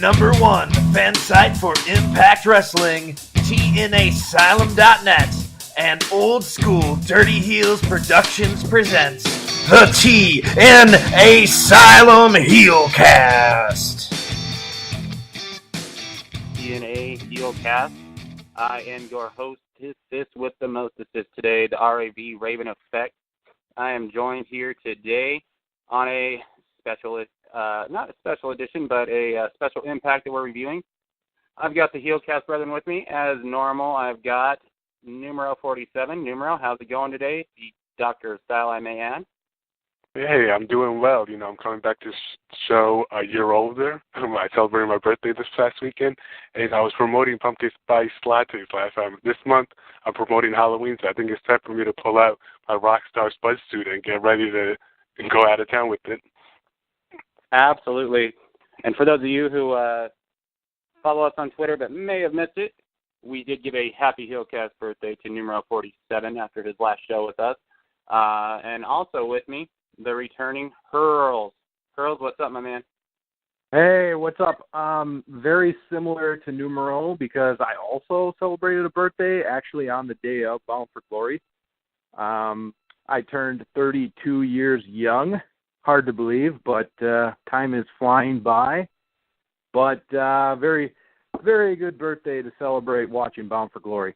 number one fan site for Impact Wrestling, TNAsylum.net, and Old School Dirty Heels Productions presents the TNA Asylum HeelCast. TNA HeelCast. I am your host, Sis with the most assist today, the RAV Raven Effect. I am joined here today on a special, not a special edition, but a special impact that we're reviewing. I've got the HeelCast brethren with me. As normal, I've got Numero 47. Numero, how's it going today? The Doctor of Style, I may add. Hey, I'm doing well. I'm coming back to show a year older. I celebrated my birthday this past weekend, and I was promoting pumpkin spice lattes last time. This month, I'm promoting Halloween, so I think it's time for me to pull out my Rockstar Spud suit and get ready to go out of town with it. Absolutely. And for those of you who follow us on Twitter but may have missed it, we did give a happy HeelCast birthday to Numero 47 after his last show with us. And also with me, the returning Hurls. Hurls, what's up, my man? Hey, what's up? Very similar to Numero because I also celebrated a birthday actually on the day of Bound for Glory. I turned 32 years young. Hard to believe, but time is flying by. But very, very good birthday to celebrate watching Bound for Glory.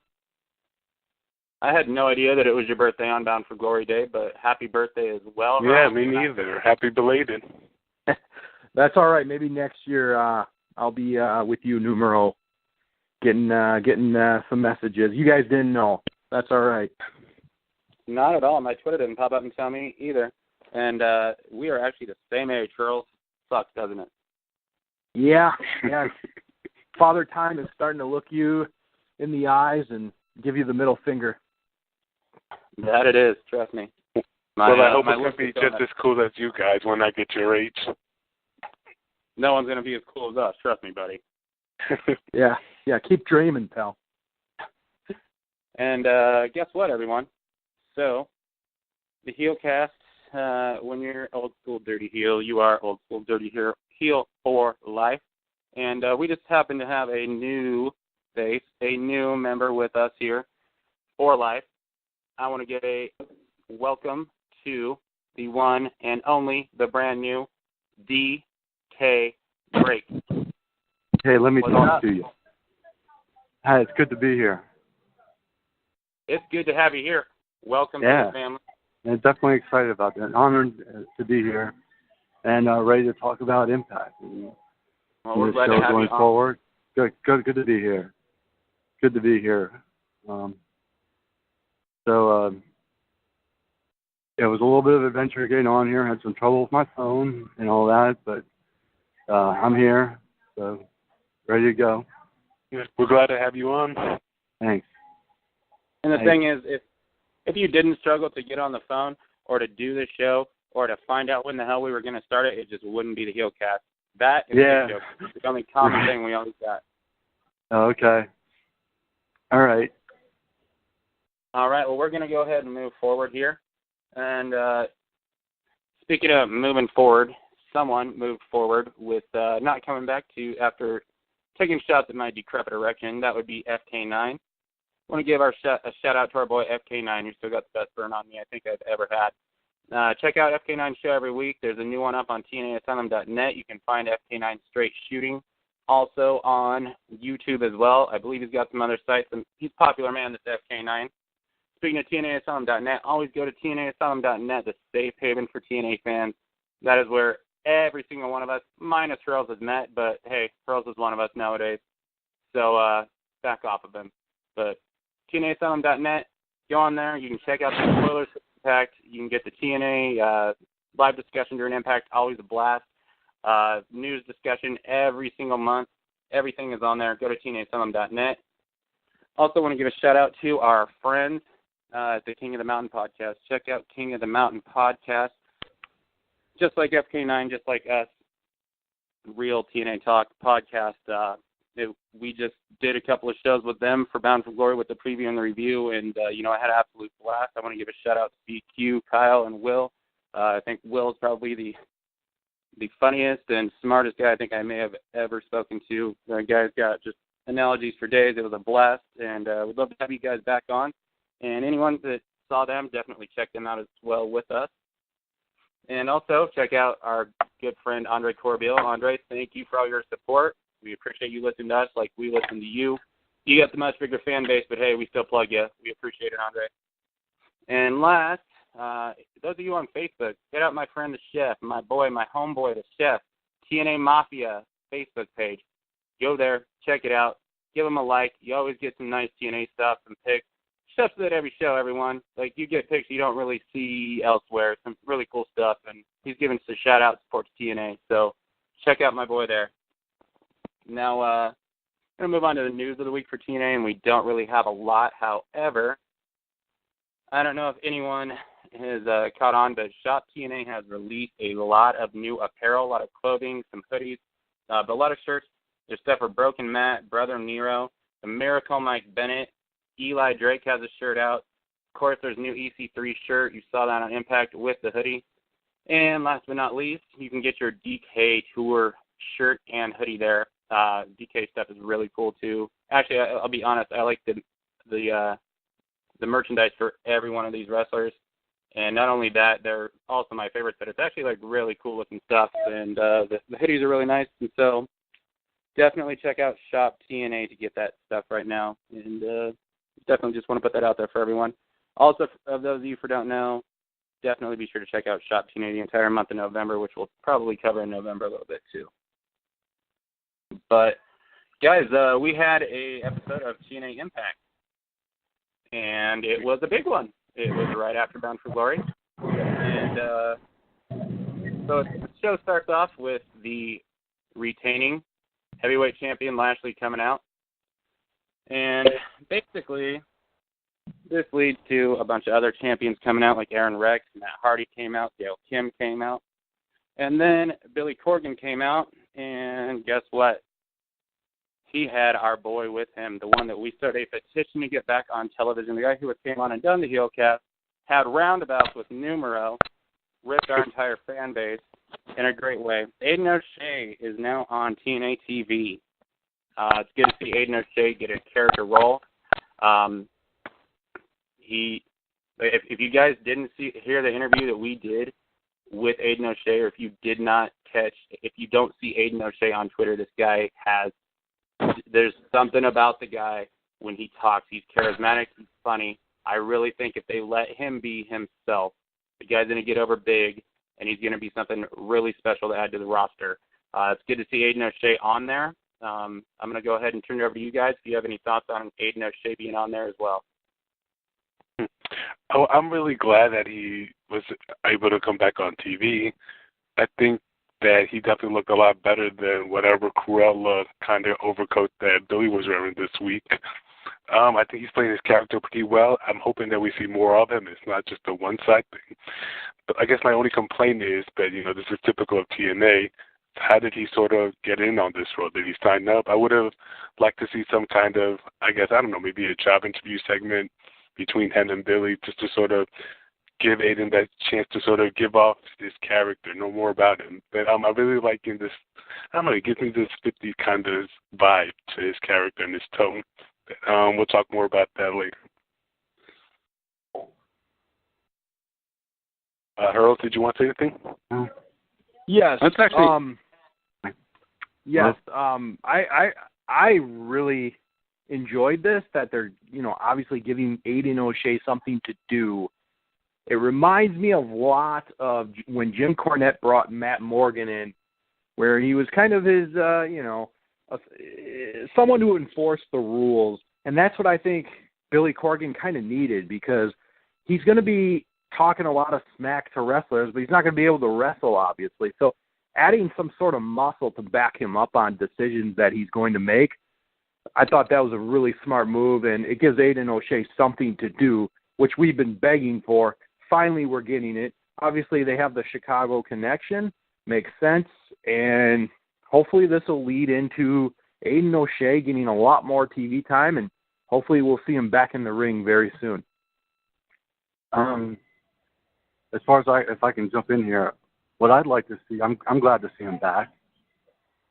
I had no idea that it was your birthday on Bound for Glory Day, but happy birthday as well. Yeah, me neither. Happy belated. That's all right. Maybe next year I'll be with you, Numero, getting some messages. You guys didn't know. That's all right. Not at all. My Twitter didn't pop up and tell me either. And we are actually the same age, Charles. Sucks, doesn't it? Yeah. Father Time is starting to look you in the eyes and give you the middle finger. That it is, trust me. Well, I hope it will be just as cool as you guys when I get your age. No one's going to be as cool as us, trust me, buddy. Yeah, keep dreaming, pal. And guess what, everyone? So, the HeelCast, when you're old school dirty heel, you are old school dirty heel for life. And we just happen to have a new face, a new member with us here for life. I want to give a welcome to the one and only, the brand new DK Drake. Hey, let me What's talk up? to you. Hi, it's good to be here. It's good to have you here. Welcome to the family. I'm definitely excited about that. Honored to be here and ready to talk about Impact. Well, we're glad to have going you on. forward. Good to be here. Good to be here. It was a little bit of adventure getting on here. Had some trouble with my phone and all that, but I'm here, so ready to go. Yeah, we're glad to have you on. Thanks. And the thing is, if you didn't struggle to get on the phone or to do the show or to find out when the hell we were going to start it, it just wouldn't be the HeelCast. That is the joke. It's the only common thing we always got. Okay. All right. All right, well, we're going to go ahead and move forward here. And speaking of moving forward, someone moved forward with not coming back to after taking shots at my decrepit erection. That would be FK9. I want to give a shout-out to our boy FK9, who still got the best burn on me I think I've ever had. Check out FK9's show every week. There's a new one up on TNAsylum.net. You can find FK9 Straight Shooting. Also on YouTube as well. I believe he's got some other sites. And he's a popular man, this FK9. Speaking of TNAsylum.net, always go to TNAsylum.net, the safe haven for TNA fans. That is where every single one of us, minus Hurls, has met. But, hey, Hurls is one of us nowadays. So back off of him. But TNAsylum.net, go on there. You can check out the spoilers for Impact. You can get the TNA live discussion during Impact, always a blast. News discussion every single month. Everything is on there. Go to TNAsylum.net. Also want to give a shout-out to our friends at the King of the Mountain podcast. Check out King of the Mountain podcast. Just like FK9, just like us, real TNA Talk podcast. We just did a couple of shows with them for Bound for Glory with the preview and the review, and, I had an absolute blast. I want to give a shout-out to BQ, Kyle, and Will. I think Will is probably the funniest and smartest guy I think I may have ever spoken to. The guy's got just analogies for days. It was a blast, and we'd love to have you guys back on. And anyone that saw them, definitely check them out as well with us. And also check out our good friend Andre Corbeil. Andre, thank you for all your support. We appreciate you listening to us like we listen to you. You got the much bigger fan base, but hey, we still plug you. We appreciate it, Andre. And last, those of you on Facebook, get out my friend the chef, my boy, my homeboy, the chef, TNA Mafia Facebook page. Go there, check it out, give him a like. You always get some nice TNA stuff, some pics. Chef's at every show, everyone. Like, you get pics you don't really see elsewhere, some really cool stuff, and he's giving us a shout-out support to TNA. So check out my boy there. Now, I'm going to move on to the news of the week for TNA, and we don't really have a lot. However, I don't know if anyone has caught on, but Shop TNA has released a lot of new apparel, a lot of clothing, some hoodies, but a lot of shirts. There's stuff for Broken Matt, Brother Nero, the Miracle Mike Bennett, Eli Drake has a shirt out. Of course, there's a new EC3 shirt. You saw that on Impact with the hoodie. And last but not least, you can get your DK Tour shirt and hoodie there. DK stuff is really cool, too. Actually, I'll be honest, I like the merchandise for every one of these wrestlers. And not only that, they're also my favorites, but it's actually like really cool looking stuff. And the hoodies are really nice. And so definitely check out Shop TNA to get that stuff right now. And definitely just want to put that out there for everyone. Also, of those of you who don't know, definitely be sure to check out Shop TNA the entire month of November, which we'll probably cover in November a little bit too. But guys, we had a episode of TNA Impact, and it was a big one. It was right after Bound for Glory. And so the show starts off with the retaining heavyweight champion Lashley coming out. And basically, this leads to a bunch of other champions coming out, like Aaron Rex, Matt Hardy came out, Gail Kim came out. And then Billy Corgan came out, and guess what? He had our boy with him, the one that we started a petition to get back on television, the guy who came on and done the HeelCast, had roundabouts with Numero, ripped our entire fan base in a great way. Aiden O'Shea is now on TNA TV. It's good to see Aiden O'Shea get a character role. If you guys didn't hear the interview that we did with Aiden O'Shea, or if you don't see Aiden O'Shea on Twitter, this guy there's something about the guy when he talks. He's charismatic, he's funny. I really think if they let him be himself, the guy's going to get over big, and he's going to be something really special to add to the roster. It's good to see Aiden O'Shea on there. I'm going to go ahead and turn it over to you guys if you have any thoughts on Aiden O'Shea being on there as well. Oh, I'm really glad that he was able to come back on TV. I think that he definitely looked a lot better than whatever Cruella kind of overcoat that Billy was wearing this week. I think he's playing his character pretty well. I'm hoping that we see more of him. It's not just a one-side thing. But I guess my only complaint is that, this is typical of TNA. How did he sort of get in on this role? Did he sign up? I would have liked to see some kind of, maybe a job interview segment between him and Billy, just to sort of give Aiden that chance to sort of give off his character, know more about him. But I'm really liking this. It gives me this 50 kind of vibe to his character and his tone. We'll talk more about that later. Harold, did you want to say anything? Yes. That's actually. Yes. I really enjoyed this, that they're, obviously giving Aiden O'Shea something to do. It reminds me a lot of when Jim Cornette brought Matt Morgan in, where he was kind of his, someone who enforced the rules. And that's what I think Billy Corgan kind of needed, because he's going to be talking a lot of smack to wrestlers, but he's not going to be able to wrestle, obviously. So adding some sort of muscle to back him up on decisions that he's going to make, I thought that was a really smart move, and it gives Aiden O'Shea something to do, which we've been begging for. Finally, we're getting it. Obviously, they have the Chicago connection. Makes sense, and hopefully this will lead into Aiden O'Shea getting a lot more TV time, and hopefully we'll see him back in the ring very soon. As far as if I can jump in here, what I'd like to see, I'm glad to see him back.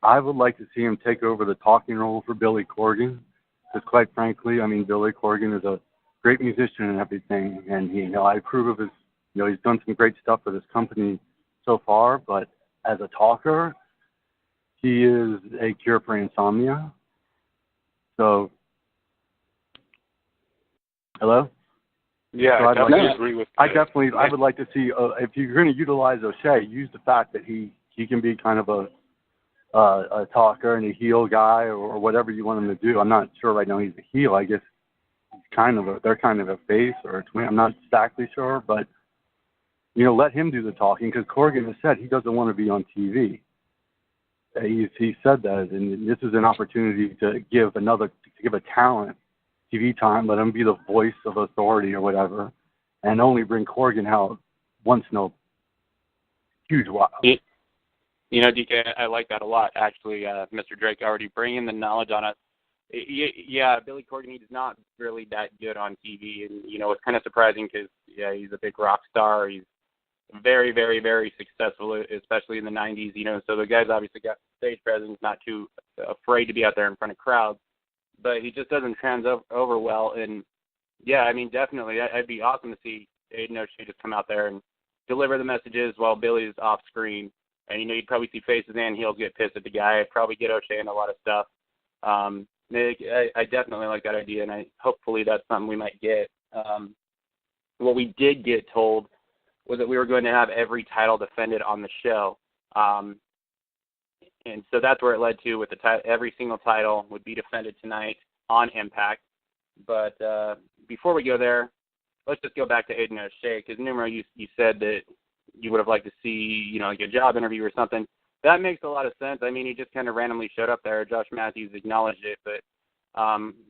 I would like to see him take over the talking role for Billy Corgan, because quite frankly, I mean, Billy Corgan is a great musician and everything, and I approve of his, he's done some great stuff for this company so far, but as a talker, he is a cure for insomnia. So, hello? Yeah, so I definitely agree with that. I would like to see, if you're going to utilize O'Shea, use the fact that he can be kind of a talker and a heel guy or whatever you want him to do. I'm not sure right now he's a heel. I guess they're kind of a face or a twin. I'm not exactly sure, but let him do the talking, because Corgan has said he doesn't want to be on TV. He said that, and this is an opportunity to give a talent TV time, let him be the voice of authority or whatever, and only bring Corgan out once in a huge while. DK, I like that a lot, actually, Mr. Drake already bringing the knowledge on us. Yeah, Billy Corgan, he's not really that good on TV, and, it's kind of surprising because, he's a big rock star. He's very, very, very successful, especially in the 90s, so the guy's obviously got stage presence, not too afraid to be out there in front of crowds, but he just doesn't over well, and, yeah, I mean, definitely, it'd be awesome to see Aiden O'Shea just come out there and deliver the messages while Billy's off screen. And, you'd probably see faces and heels get pissed at the guy. I'd probably get O'Shea in a lot of stuff. I definitely like that idea, and hopefully that's something we might get. What we did get told was that we were going to have every title defended on the show. And so that's where it led to, with every single title would be defended tonight on Impact. But before we go there, let's just go back to Aiden O'Shea, because Numero, you said that you would have liked to see, like a job interview or something. That makes a lot of sense. I mean, he just kind of randomly showed up there. Josh Matthews acknowledged it. But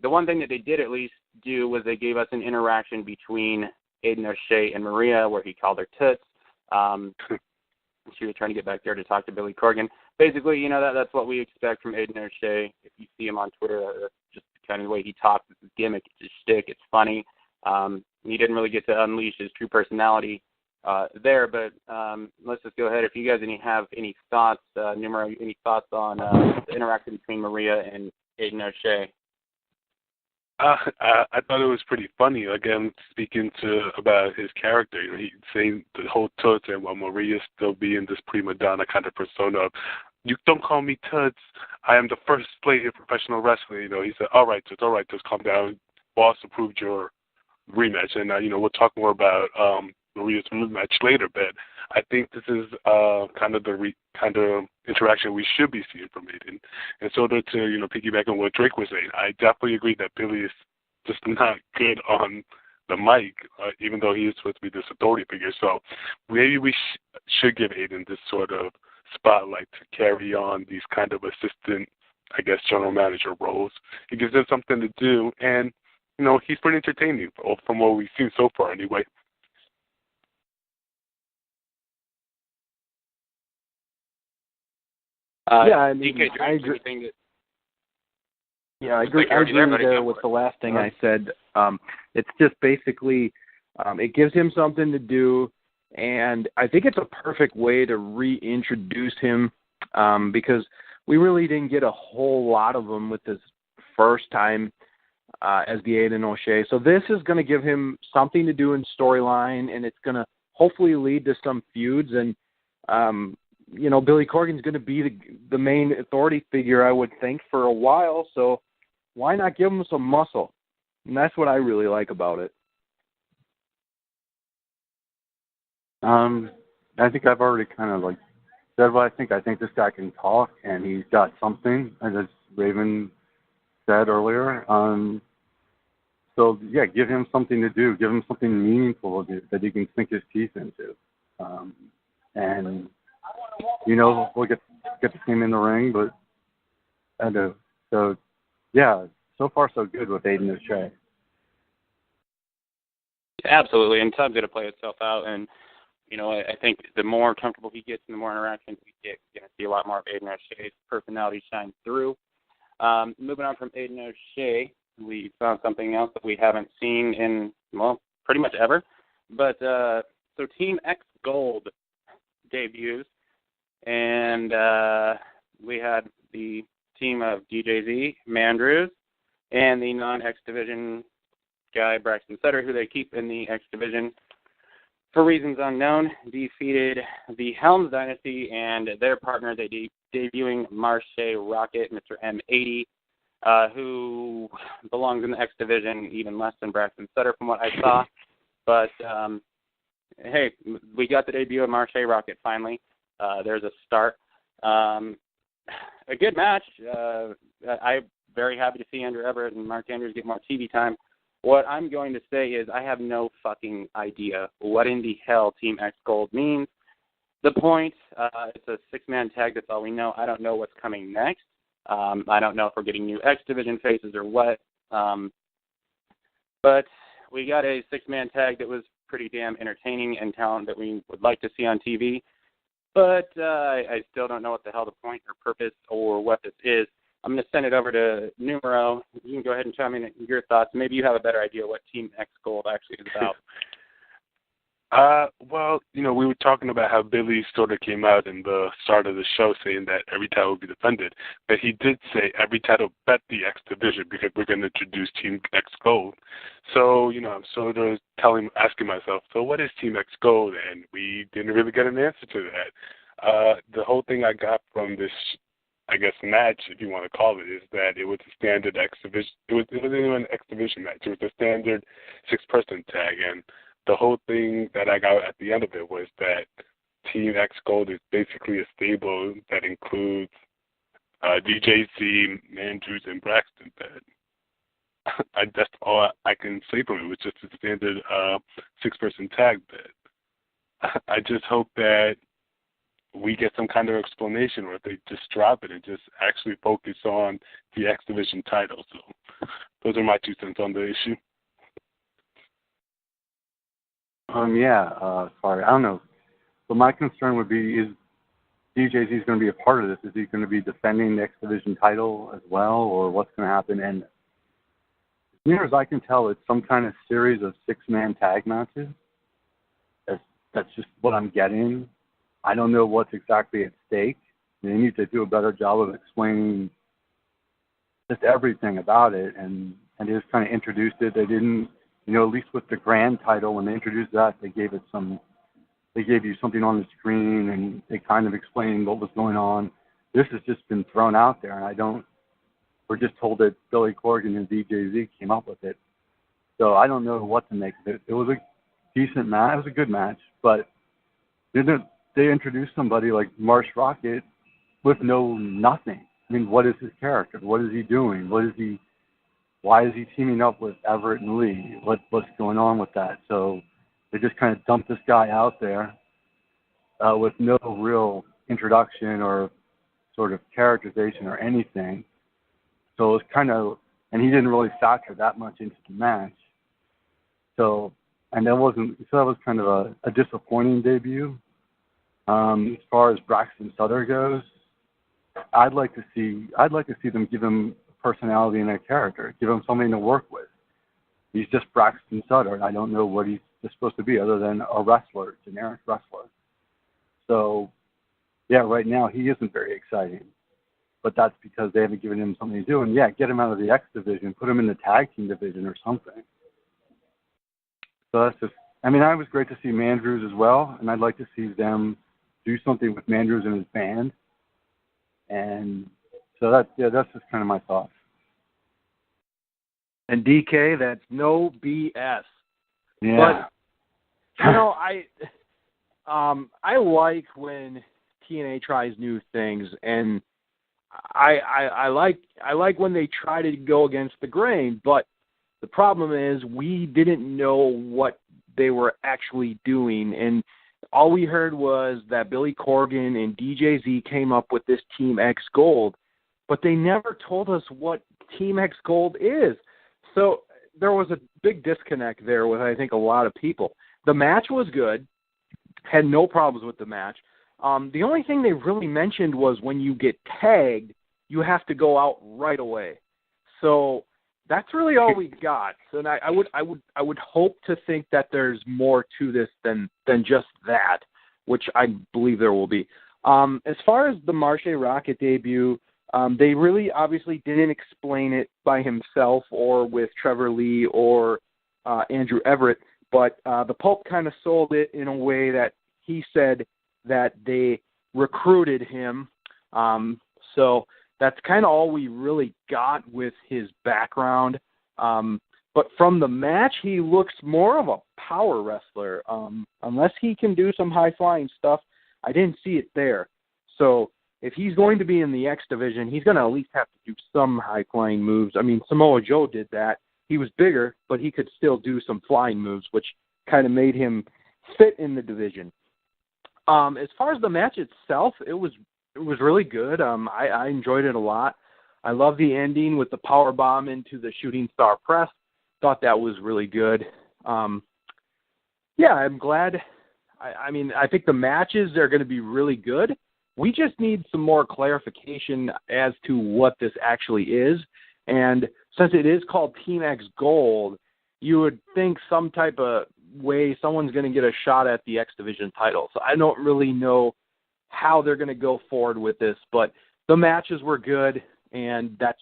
the one thing that they did at least do was they gave us an interaction between Aiden O'Shea and Maria where he called her Toots. She was trying to get back there to talk to Billy Corgan. Basically, that's what we expect from Aiden O'Shea. If you see him on Twitter, that's just kind of the way he talks. It's his gimmick. It's his shtick. It's funny. He didn't really get to unleash his true personality there, but let's just go ahead. If you guys have any thoughts, Numero, any thoughts on the interaction between Maria and Aiden O'Shea? I thought it was pretty funny. Again, speaking about his character, he saying the whole Toots, and while Maria's still being this prima donna kind of persona of, you don't call me Toots, I am the first lady of professional wrestling. He said, all right, Toots, calm down. Boss approved your rematch, and we'll talk more about Maria's match later, but I think this is kind of the kind of interaction we should be seeing from Aiden. And so to piggyback on what Drake was saying, I definitely agree that Billy is just not good on the mic, even though he is supposed to be this authority figure. So maybe we should give Aiden this sort of spotlight to carry on these kind of assistant, I guess, general manager roles. It gives him something to do, and he's pretty entertaining from what we've seen so far, anyway. I agree. I agree there with the last thing I said. It's just basically, it gives him something to do, and I think it's a perfect way to reintroduce him, because we really didn't get a whole lot of him with his first time as the Aiden O'Shea. So this is going to give him something to do in storyline, and it's going to hopefully lead to some feuds, and Billy Corgan's going to be the main authority figure, I would think, for a while. So why not give him some muscle? And that's what I really like about it. I think I've already kind of said what I think. I think this guy can talk, and he's got something, as Raven said earlier. So yeah, give him something to do. Give him something meaningful that he can sink his teeth into. And we'll get the team in the ring, but so yeah, so far so good with Aiden O'Shea. Absolutely, and time's going to play itself out, and I think the more comfortable he gets and the more interactions we get, we're going to see a lot more of Aiden O'Shea's personality shine through. Moving on from Aiden O'Shea, we found something else that we haven't seen in, pretty much ever. But so Team X Gold debuts, and we had the team of DJZ, Mandrews, and the non-X Division guy, Braxton Sutter, who they keep in the X Division for reasons unknown, defeated the Helms Dynasty and their partner, debuting Marche Rocket, Mr. M80, who belongs in the X Division even less than Braxton Sutter from what I saw. But, hey, we got the debut of Marche Rocket finally. There's a start. A good match. I'm very happy to see Andrew Everett and Mark Andrews get more TV time. What I'm going to say is I have no fucking idea what in the hell Team X Gold means. The point, it's a six-man tag. That's all we know. I don't know what's coming next. I don't know if we're getting new X Division faces or what. But we got a six-man tag that was pretty damn entertaining and talent that we would like to see on TV. But I still don't know what the hell the point or purpose or what this is. I'm going to send it over to Numero. You can go ahead and chime in your thoughts. Maybe you have a better idea what Team X Gold actually is about. Well, we were talking about how Billy sort of came out in the start of the show saying that every title would be defended. But he did say every title but the X Division because we're going to introduce Team X Gold. So, I'm sort of asking myself, so what is Team X Gold? And we didn't really get an answer to that. The whole thing I got from this, I guess, match, if you want to call it, is that it was a standard X Division. It wasn't even an X Division match. It was a standard six-person tag. And the whole thing that I got at the end of it was that Team X Gold is basically a stable that includes DJC, Andrews, and Braxton. That's all I can say from it. It was just a standard six-person tag. But I just hope that we get some kind of explanation, or if they just drop it and just actually focus on the X Division title. So those are my 2 cents on the issue. Sorry, I don't know. But my concern would be, is DJZ going to be a part of this? Is he going to be defending the X Division title as well, or what's going to happen? And as near as I can tell, it's some kind of series of six-man tag matches. That's just what I'm getting. I don't know what's exactly at stake. They need to do a better job of explaining just everything about it, and they just kind of introduced it. They didn't, at least with the grand title, when they introduced that, they gave you something on the screen, and they kind of explained what was going on. This has just been thrown out there, and we're just told that Billy Corgan and DJZ came up with it. So I don't know what to make of it. It was a decent match. It was a good match, but they introduced somebody like Marsh Rocket with nothing. I mean, what is his character? What is he doing? Why is he teaming up with Everett and Lee? What's going on with that? So they just kind of dumped this guy out there with no real introduction or sort of characterization or anything. So it was kind of, and he didn't really factor that much into the match. So that was kind of a disappointing debut. As far as Braxton Sutter goes, I'd like to see them give him personality and a character, give him something to work with. He's just Braxton Sutter, and I don't know what he's supposed to be other than a wrestler, generic wrestler. So, yeah, right now he isn't very exciting, but that's because they haven't given him something to do. And yeah, get him out of the X division, put him in the tag team division or something. So that's just, I was great to see Mandrews as well, and I'd like to see them do something with Mandrews and his band. And so that's just kind of my thoughts. And DK, that's no BS. Yeah. But I like when TNA tries new things, and I like when they try to go against the grain. But the problem is we didn't know what they were actually doing, and all we heard was that Billy Corgan and DJZ came up with this Team X Gold, but they never told us what Team X Gold is. So there was a big disconnect there with, I think, a lot of people. The match was good, had no problems with the match. The only thing they really mentioned was when you get tagged, you have to go out right away. So that's really all we got. So I would hope to think that there's more to this than just that. which I believe there will be. As far as the Marshe Rocket debut, they really obviously didn't explain it by himself or with Trevor Lee or Andrew Everett, but the Pulp kind of sold it in a way that he said that they recruited him. So that's kind of all we really got with his background. But from the match, he looks more of a power wrestler. Unless he can do some high-flying stuff, I didn't see it there. So if he's going to be in the X division, he's going to at least have to do some high-flying moves. I mean, Samoa Joe did that. He was bigger, but he could still do some flying moves, which kind of made him fit in the division. As far as the match itself, it was really good. I enjoyed it a lot. I love the ending with the power bomb into the shooting star press. Thought that was really good. Yeah, I'm glad. I mean, I think the matches are going to be really good. We just need some more clarification as to what this actually is. And since it is called Team X Gold, you would think some type of way someone's going to get a shot at the X Division title. So I don't really know how they're going to go forward with this, but the matches were good, and that's,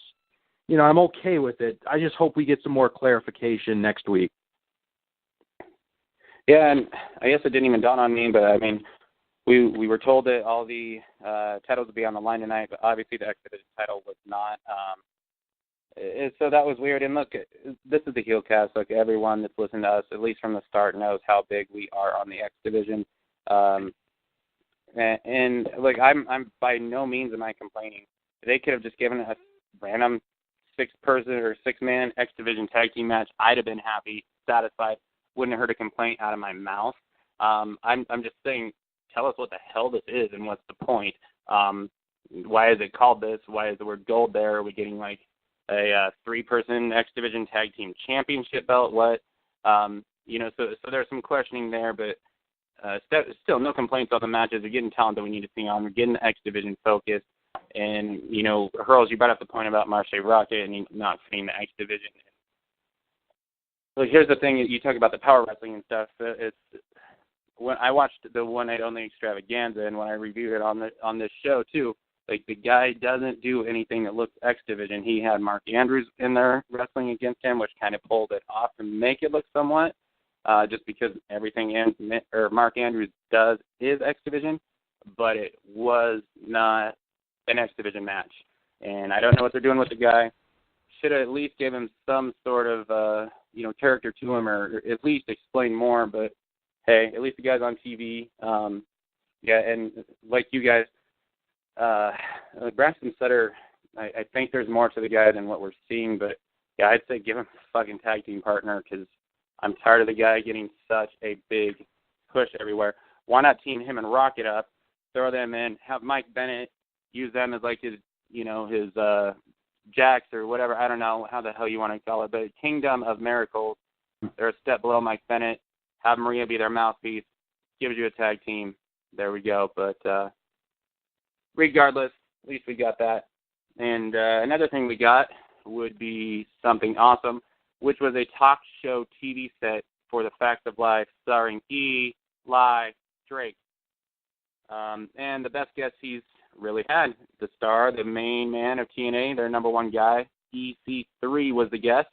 I'm okay with it. I just hope we get some more clarification next week. Yeah, and I guess it didn't even dawn on me, but I mean, we were told that all the titles would be on the line tonight, but obviously the X Division title was not. So that was weird. And look, this is the HeelCast. Like, everyone that's listened to us, at least from the start, knows how big we are on the X Division. And like, I'm by no means am I complaining. They could have just given a random 6-person or 6-man X Division tag team match. I'd have been happy, satisfied. Wouldn't have heard a complaint out of my mouth. I'm just saying, tell us what the hell this is and what's the point. Why is it called this? Why is the word gold there? Are we getting like a 3-person X Division tag team championship belt? What? So there's some questioning there, but still no complaints on the matches. We're getting talent that we need to see on. We're getting the X Division focused. And, Hurls, you brought up the point about Marshe Rocket and not fitting the X Division. So here's the thing. You talk about the power wrestling and stuff. It's when I watched the One Night Only Extravaganza, and when I reviewed it on this show too, like, the guy doesn't do anything that looks X Division. He had Mark Andrews in there wrestling against him, which kind of pulled it off to make it look somewhat, just because everything Mark Andrews does is X Division, but it was not an X Division match. And I don't know what they're doing with the guy. Should have at least give him some sort of character to him, or at least explain more. But hey, at least the guy's on TV. And like you guys, Braxton Sutter, I think there's more to the guy than what we're seeing. But yeah, I'd say give him a fucking tag team partner, because I'm tired of the guy getting such a big push everywhere. Why not team him and Rocket up, throw them in, have Mike Bennett use them as like his Jacks or whatever. I don't know how the hell you want to call it, but Kingdom of Miracles. They're a step below Mike Bennett. Have Maria be their mouthpiece. Gives you a tag team. There we go. But regardless, at least we got that. And another thing we got would be something awesome, which was a talk show TV set for the Facts of Life starring Eli Drake. And the best guest he's really had, the star, the main man of TNA, their number one guy, EC3 was the guest.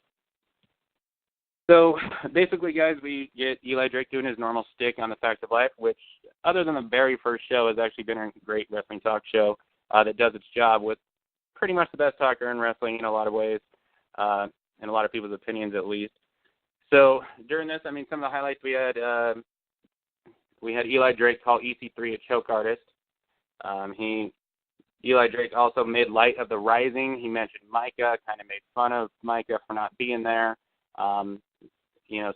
So basically, guys, we get Eli Drake doing his normal stick on the Facts of Life, which, other than the very first show, has actually been a great wrestling talk show that does its job with pretty much the best talker in wrestling in a lot of ways, in a lot of people's opinions at least. So during this, I mean, some of the highlights we had Eli Drake call EC3 a choke artist. Eli Drake also made light of the Rising. He mentioned Micah, kind of made fun of Micah for not being there.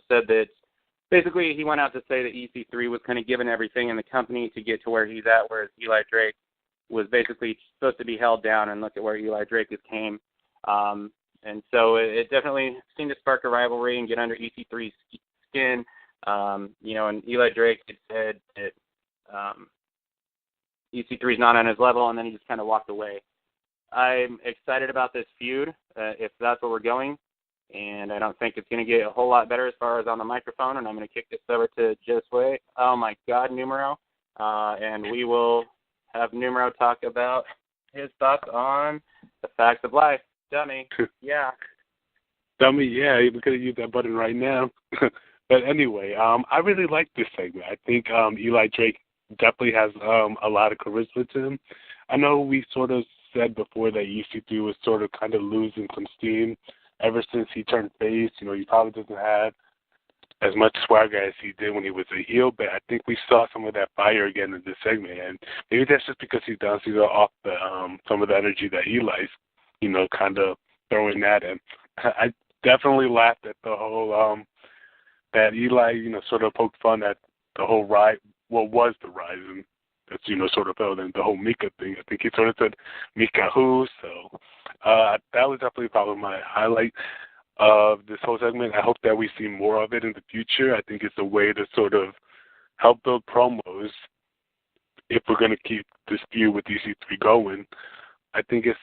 Said that basically he went out to say that EC3 was kind of given everything in the company to get to where he's at, whereas Eli Drake was basically supposed to be held down, and look at where Eli Drake has came. And so it definitely seemed to spark a rivalry and get under EC3's skin. And Eli Drake had said that EC3 is not on his level, and then he just kind of walked away. I'm excited about this feud, if that's where we're going, and I don't think it's going to get a whole lot better as far as on the microphone, and I'm going to kick this over to Josue. Oh, my God, Numero. and we will have Numero talk about his thoughts on the facts of life. Dummy, yeah. Dummy, yeah, we could have used that button right now. But anyway, I really like this segment. I think Eli Drake definitely has a lot of charisma to him. I know we sort of said before that EC3 was sort of kind of losing some steam ever since he turned face. You know, he probably doesn't have as much swagger as he did when he was a heel, but I think we saw some of that fire again in this segment, and maybe that's just because he's bouncing off the some of the energy that Eli's, you know, kind of throwing at him. I definitely laughed at the whole that Eli, you know, sort of poked fun at the whole ride, what was the rise, and that's, you know, sort of fell in the whole Mika thing. I think he sort of said Mika who, so that was definitely probably my highlight of this whole segment. I hope that we see more of it in the future. I think it's a way to sort of help build promos if we're going to keep this feud with EC3 going. I think it's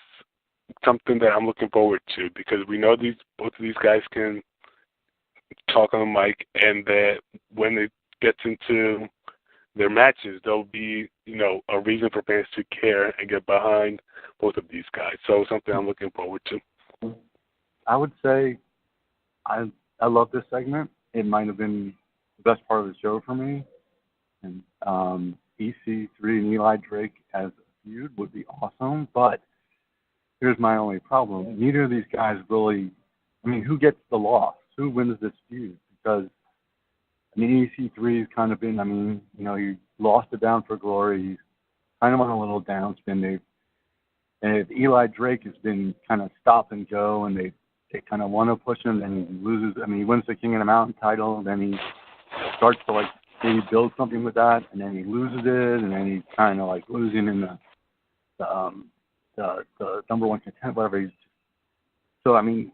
something that I'm looking forward to because we know both of these guys can talk on the mic, and that when it gets into their matches, there'll be, you know, a reason for fans to care and get behind both of these guys. So something I'm looking forward to. I would say I love this segment. It might have been the best part of the show for me. And EC3 and Eli Drake as a feud would be awesome, but here's my only problem. Neither of these guys really, I mean, who gets the loss? Who wins this feud? Because, I mean, EC3 has kind of been, I mean, you know, he lost it down for Glory. He's kind of on a little downspin. And Eli Drake has been kind of stop and go, and they kind of want to push him, and he loses. I mean, he wins the King of the Mountain title, then he starts to, like, maybe build something with that, and then he loses it, and then he's kind of, like, losing in the number one contender, whatever. So, I mean,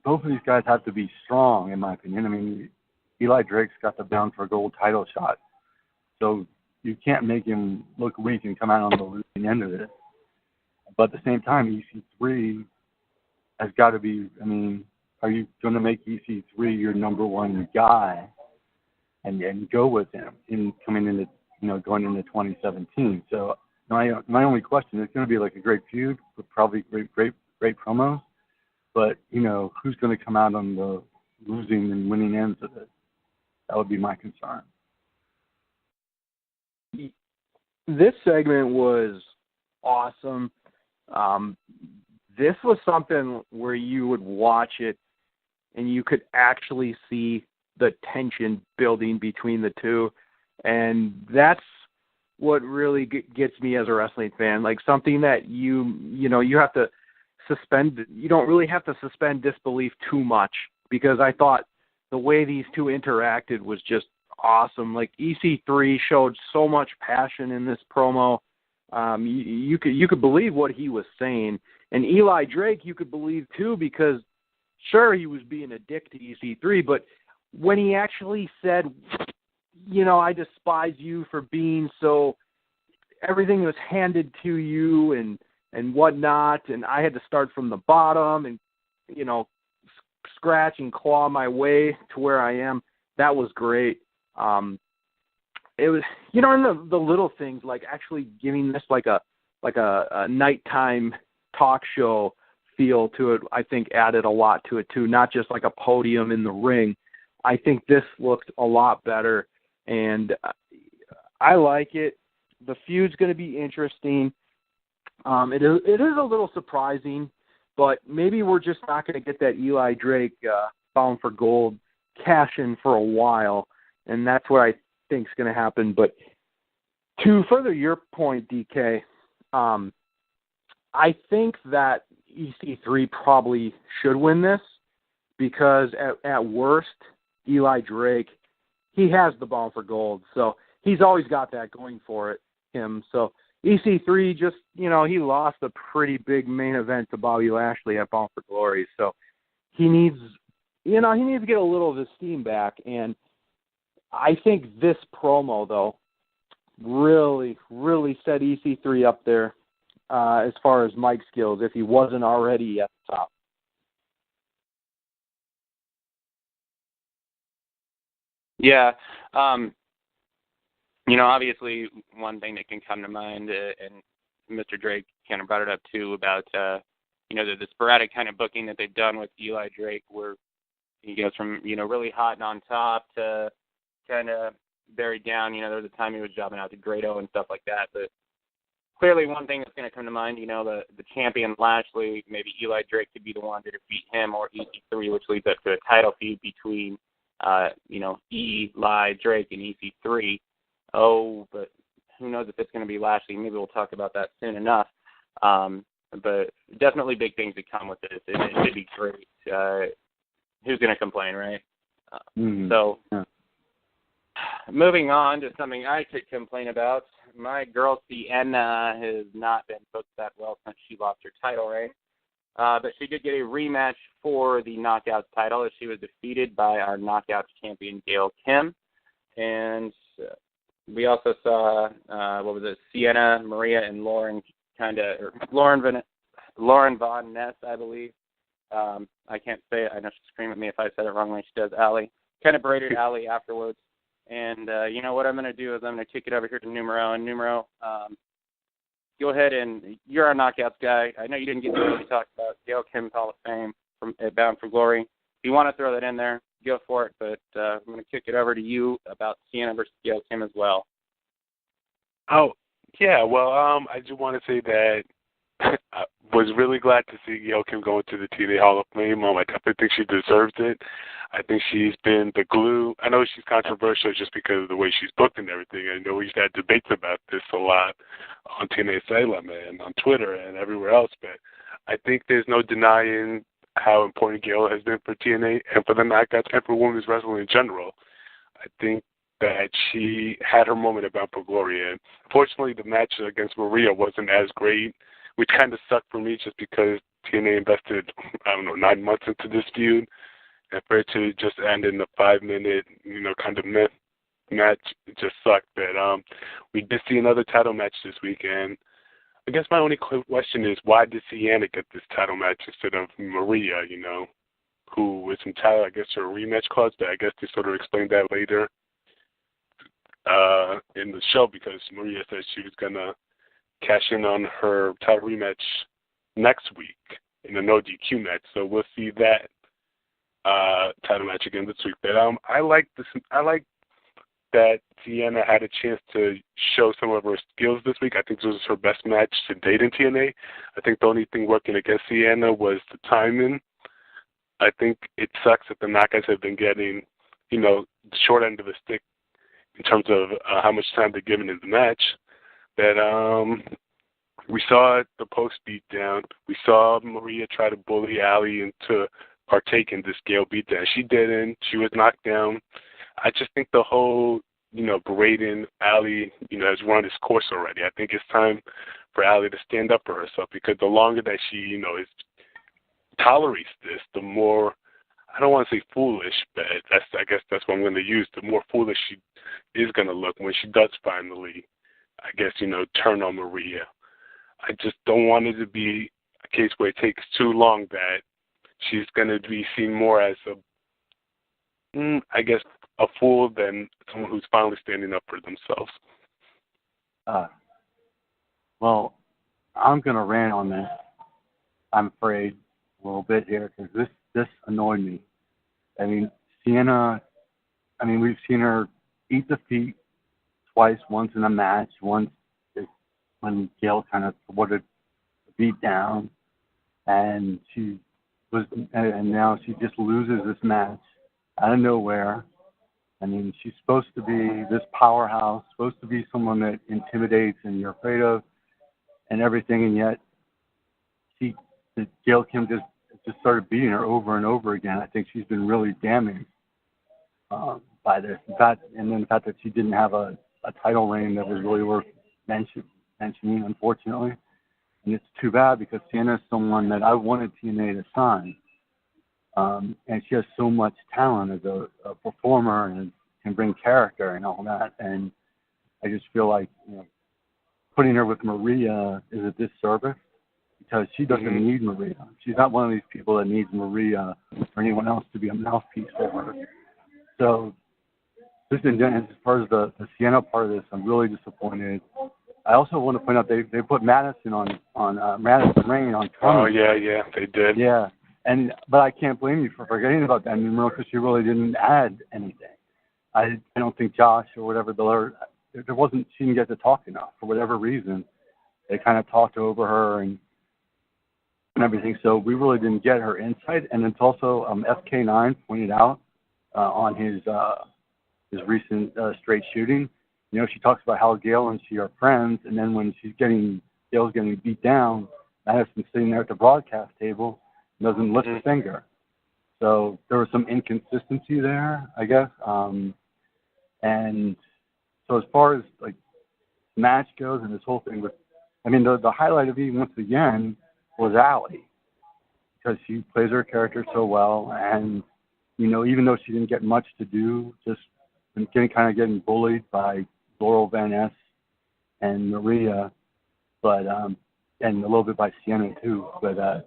both of these guys have to be strong, in my opinion. I mean, Eli Drake's got the bound for gold title shot, so you can't make him look weak and come out on the losing end of it. But at the same time, EC3 has got to be, I mean, are you going to make EC3 your number one guy and go with him in coming into, you know, going into 2017? So my only question is going to be like a great feud with probably great promos, but, you know, who's going to come out on the losing and winning ends of it? That would be my concern. This segment was awesome. This was something where you would watch it and you could actually see the tension building between the two. And that's what really gets me as a wrestling fan. Like something that you have to suspend. You don't really have to suspend disbelief too much, because I thought the way these two interacted was just awesome. Like EC3 showed so much passion in this promo. You could believe what he was saying, and Eli Drake you could believe too, because sure, he was being a dick to EC3, but when he actually said, you know, I despise you for being so, everything was handed to you and whatnot, and I had to start from the bottom and, you know, scratch and claw my way to where I am. That was great. It was, you know, and the little things, like actually giving this like a nighttime talk show feel to it, I think added a lot to it too, not just like a podium in the ring. I think this looked a lot better, and I like it. The feud's going to be interesting. It is a little surprising, but maybe we're just not going to get that Eli Drake Bound for Gold cash in for a while, and that's what I think is going to happen. But to further your point, DK, I think that EC3 probably should win this, because at worst, Eli Drake, he has the Bound for Gold, so he's always got that going for him. So EC3 just, you know, he lost a pretty big main event to Bobby Lashley at Bound for Glory, so he needs to get a little of his steam back. And I think this promo, though, really, really set EC3 up there as far as mic skills, if he wasn't already at the top. Yeah. Obviously one thing that can come to mind, and Mr. Drake kind of brought it up too, about, the sporadic kind of booking that they've done with Eli Drake, where he goes from, really hot and on top to kind of buried down. There was a time he was jobbing out to Grado and stuff like that. But clearly one thing that's going to come to mind, the champion Lashley, maybe Eli Drake could be the one to defeat him, or EC3, which leads up to a title feud between, Eli Drake and EC3. Oh, but who knows if it's going to be Lashley. Maybe we'll talk about that soon enough. But definitely big things to come with this. It should be great. Who's going to complain, right? So, moving on to something I could complain about. My girl Sienna has not been booked that well since she lost her title reign. But she did get a rematch for the Knockouts title as she was defeated by our Knockouts champion, Gail Kim. And we also saw, Sienna, Maria, and Lauren Lauren Von Ness, I believe. I can't say it. I know she'll scream at me if I said it wrongly. She does Allie. Kind of berated Allie afterwards. And you know what I'm going to do is I'm going to kick it over here to Numero. And Numero, go ahead, and you're our Knockouts guy. I know you didn't get to really talk about Gail Kim's Hall of Fame from Bound for Glory. If you want to throw that in there, go for it. But I'm going to kick it over to you about Sienna versus Gail Kim as well. Oh, yeah. Well, I just want to say that I was really glad to see Gail Kim go into the TNA Hall of Fame. I definitely think she deserves it. I think she's been the glue. I know she's controversial just because of the way she's booked and everything. I know we've had debates about this a lot on TNA Asylum and on Twitter and everywhere else, but I think there's no denying how important Gail has been for TNA and for the Knockouts and for women's wrestling in general. I think that she had her moment at Bound for Glory, and unfortunately the match against Maria wasn't as great, which kind of sucked for me just because TNA invested, 9 months into this feud, and for it to just end in a 5-minute, kind of myth match, it just sucked. But we did see another title match this weekend. I guess my only question is, why did Sienna get this title match instead of Maria, who was entitled, I guess, to a rematch clause, but I guess they sort of explained that later in the show, because Maria said she was going to cash in on her title rematch next week in a no DQ match. So we'll see that title match again this week. But I like that Sienna had a chance to show some of her skills this week. I think this was her best match to date in TNA. I think the only thing working against Sienna was the timing. I think it sucks that the Knockouts have been getting, the short end of the stick in terms of how much time they're given in the match. That we saw the post beatdown. We saw Maria try to bully Allie into partake in this Gail beatdown. She didn't. She was knocked down. I just think the whole, berating Allie, has run its course already. I think it's time for Allie to stand up for herself, because the longer that she, tolerates this, the more, I don't want to say foolish, but I guess that's what I'm going to use, the more foolish she is going to look when she does finally, I guess, turn on Maria. I just don't want it to be a case where it takes too long that she's going to be seen more as a fool than someone who's finally standing up for themselves. Well, I'm going to rant on this, I'm afraid, a little bit here, because this annoyed me. I mean, Sienna, we've seen her eat defeat twice, once in a match, once when Gail kind of wanted to beat down, and now she just loses this match out of nowhere. She's supposed to be this powerhouse, supposed to be someone that intimidates and you're afraid of and everything, and yet Gail Kim just started beating her over and over again. I think she's been really damaged by this. In fact, and then the fact that she didn't have a title reign that was really worth mentioning, unfortunately. And it's too bad, because Sienna is someone that I wanted TNA to sign. And she has so much talent as a performer and can bring character and all that. And I just feel like putting her with Maria is a disservice, because she doesn't need Maria. She's not one of these people that needs Maria or anyone else to be a mouthpiece for her. So Just as far as the Sienna part of this, I'm really disappointed. I also want to point out they put Madison Madison Rain on Carmen. Oh yeah, they did. Yeah, but I can't blame you for forgetting about that numero because she really didn't add anything. I don't think Josh or whatever there wasn't, she didn't get to talk enough for whatever reason. They kind of talked over her and everything, so we really didn't get her insight. And it's also FK9 pointed out on his recent straight shooting. You know, she talks about how Gail and she are friends, and then when Gail's getting beat down, Madison's sitting there at the broadcast table and doesn't lift a finger. So there was some inconsistency there, I guess. And so as far as like match goes and this whole thing the highlight of it once again was Allie, because she plays her character so well, and you know, even though she didn't get much to do, just getting bullied by Laurel Van Ness and Maria, but and a little bit by Sienna too, but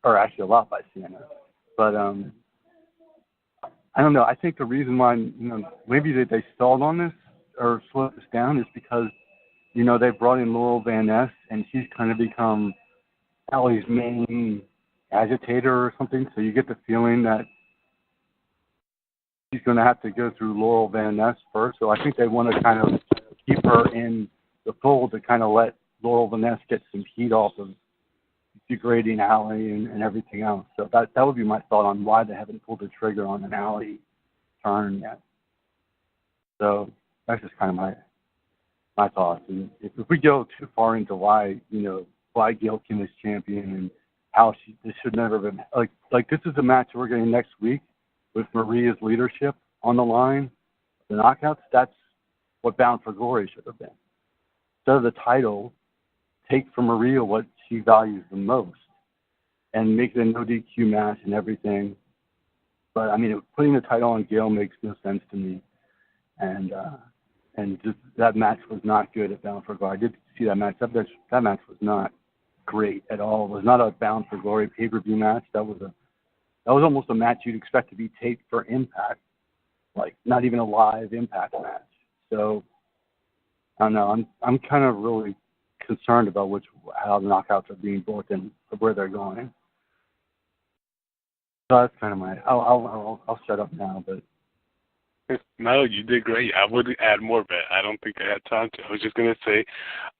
or actually a lot by Sienna, but I don't know. I think the reason why maybe they stalled on this or slowed this down is because they brought in Laurel Van Ness and she's kind of become Allie's main agitator or something. So you get the feeling that she's going to have to go through Laurel Van Ness first. So I think they want to kind of keep her in the fold to kind of let Laurel Van Ness get some heat off of degrading Allie and everything else. So that would be my thought on why they haven't pulled the trigger on an Allie turn yet. So that's just kind of my thoughts. And if we go too far into why Gail Kim is champion and how this should never have been like this is a match we're getting next week with Maria's leadership on the line, the knockouts. That's what Bound for Glory should have been. Instead of the title, take from Maria what she values the most and make it a no DQ match and everything. But I mean, putting the title on Gail makes no sense to me. And just that match was not good at Bound for Glory. I did see that match. That match was not great at all. It was not a Bound for Glory pay-per-view match. That was almost a match you'd expect to be taped for Impact, like not even a live Impact match. So I don't know. I'm kind of really concerned about how the knockouts are being booked and where they're going. So that's kind of I'll shut up now, but. No, you did great. I would add more, but I don't think I had time to. I was just going to say,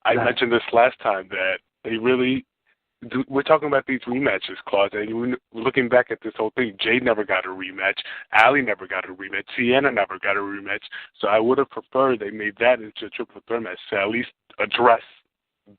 I mentioned this last time that they really do. We're talking about these rematches, Claude, and we're looking back at this whole thing. Jade never got a rematch. Allie never got a rematch. Sienna never got a rematch. So I would have preferred they made that into a triple threat match to at least address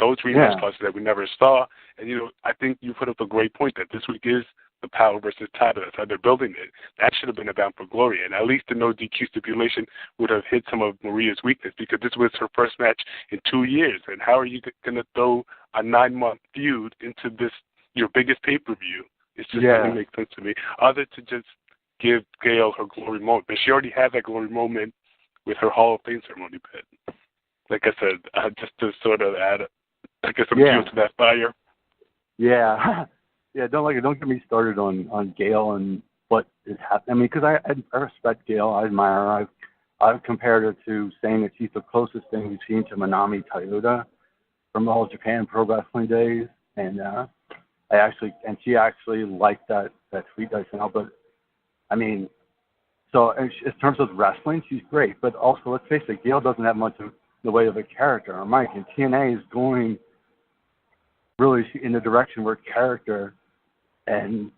those rematch clauses that we never saw. And, I think you put up a great point that this week is the power versus title. That's how they're building it. That should have been a Bound for Glory, and at least the no DQ stipulation would have hit some of Maria's weakness because this was her first match in 2 years. And how are you going to throw a 9-month feud into this your biggest pay-per-view? It just doesn't make sense to me. Other to just give Gail her glory moment, but she already had that glory moment with her Hall of Fame ceremony. But like I said, just to sort of add, some fuel to that fire. Yeah. Yeah, don't get me started on Gail and what is happening. I mean, because I respect Gail, I admire her. I've compared her to saying that she's the closest thing we've seen to Manami Toyota from All Japan Pro Wrestling days, and she actually liked that tweet I sent out. But I mean, so in terms of wrestling, she's great. But also, let's face it, Gail doesn't have much of the way of a character. Or Mike, and TNA is going really in the direction where character and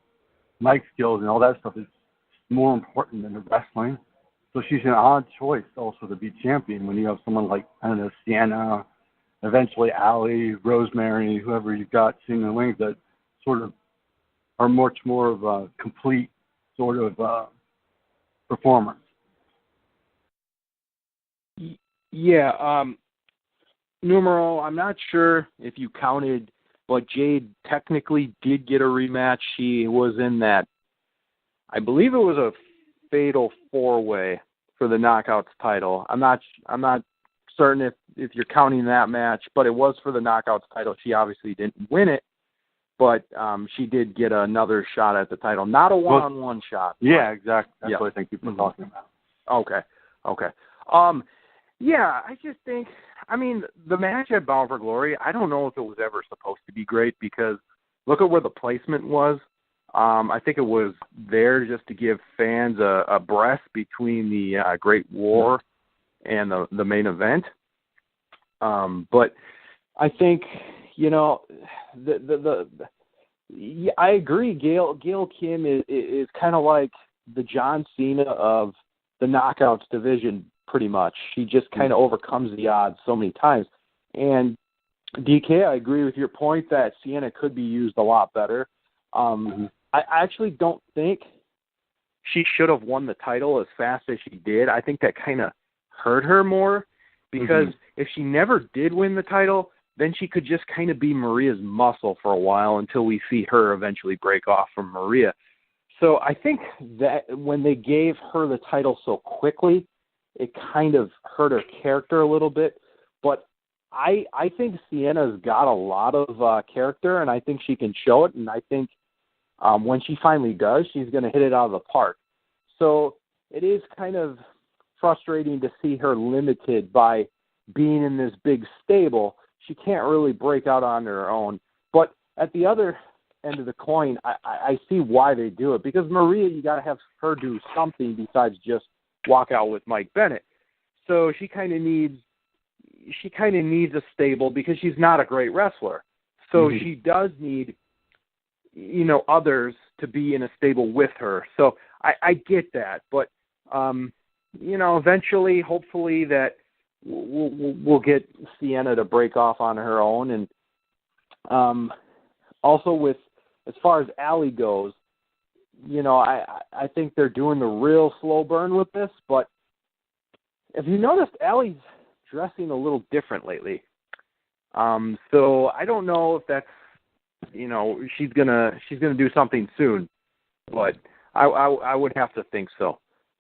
mic skills and all that stuff is more important than the wrestling. So she's an odd choice also to be champion when you have someone like, I don't know, Sienna, eventually Allie, Rosemary, whoever you've got sitting in the wings that sort of are much more of a complete sort of performance. Yeah, Numero, I'm not sure if you counted, but Jade technically did get a rematch. She was in that, I believe it was a fatal 4-way for the Knockouts title. I'm not certain if you're counting that match, but it was for the Knockouts title. She obviously didn't win it, but she did get another shot at the title. Not a one-on-one shot. Yeah, exactly. That's what I think people are talking about. Okay. Okay. Yeah, I just think, I mean, the match at Bound for Glory, I don't know if it was ever supposed to be great because look at where the placement was. I think it was there just to give fans a breath between the Great War and the main event. But I think, you know, I agree. Gail Kim is kind of like the John Cena of the Knockouts division, pretty much. She just kind of overcomes the odds so many times. And DK, I agree with your point that Sienna could be used a lot better. I actually don't think she should have won the title as fast as she did. I think that kind of hurt her more because if she never did win the title, then she could just kind of be Maria's muscle for a while until we see her eventually break off from Maria. So I think that when they gave her the title so quickly, it kind of hurt her character a little bit. But I think Sienna's got a lot of character, and I think she can show it, and I think when she finally does, she's going to hit it out of the park. So it is kind of frustrating to see her limited by being in this big stable. She can't really break out on her own. But at the other end of the coin, I see why they do it. Because Maria, you got to have her do something besides just walk out with Mike Bennett. So she kind of needs a stable because she's not a great wrestler. So she does need, you know, others to be in a stable with her. So I get that. But, you know, eventually, hopefully that we'll get Sienna to break off on her own. And also with, as far as Allie goes, you know, I think they're doing the real slow burn with this. But if you noticed, Allie's dressing a little different lately. So I don't know if that's, you know, she's gonna do something soon, but I would have to think so.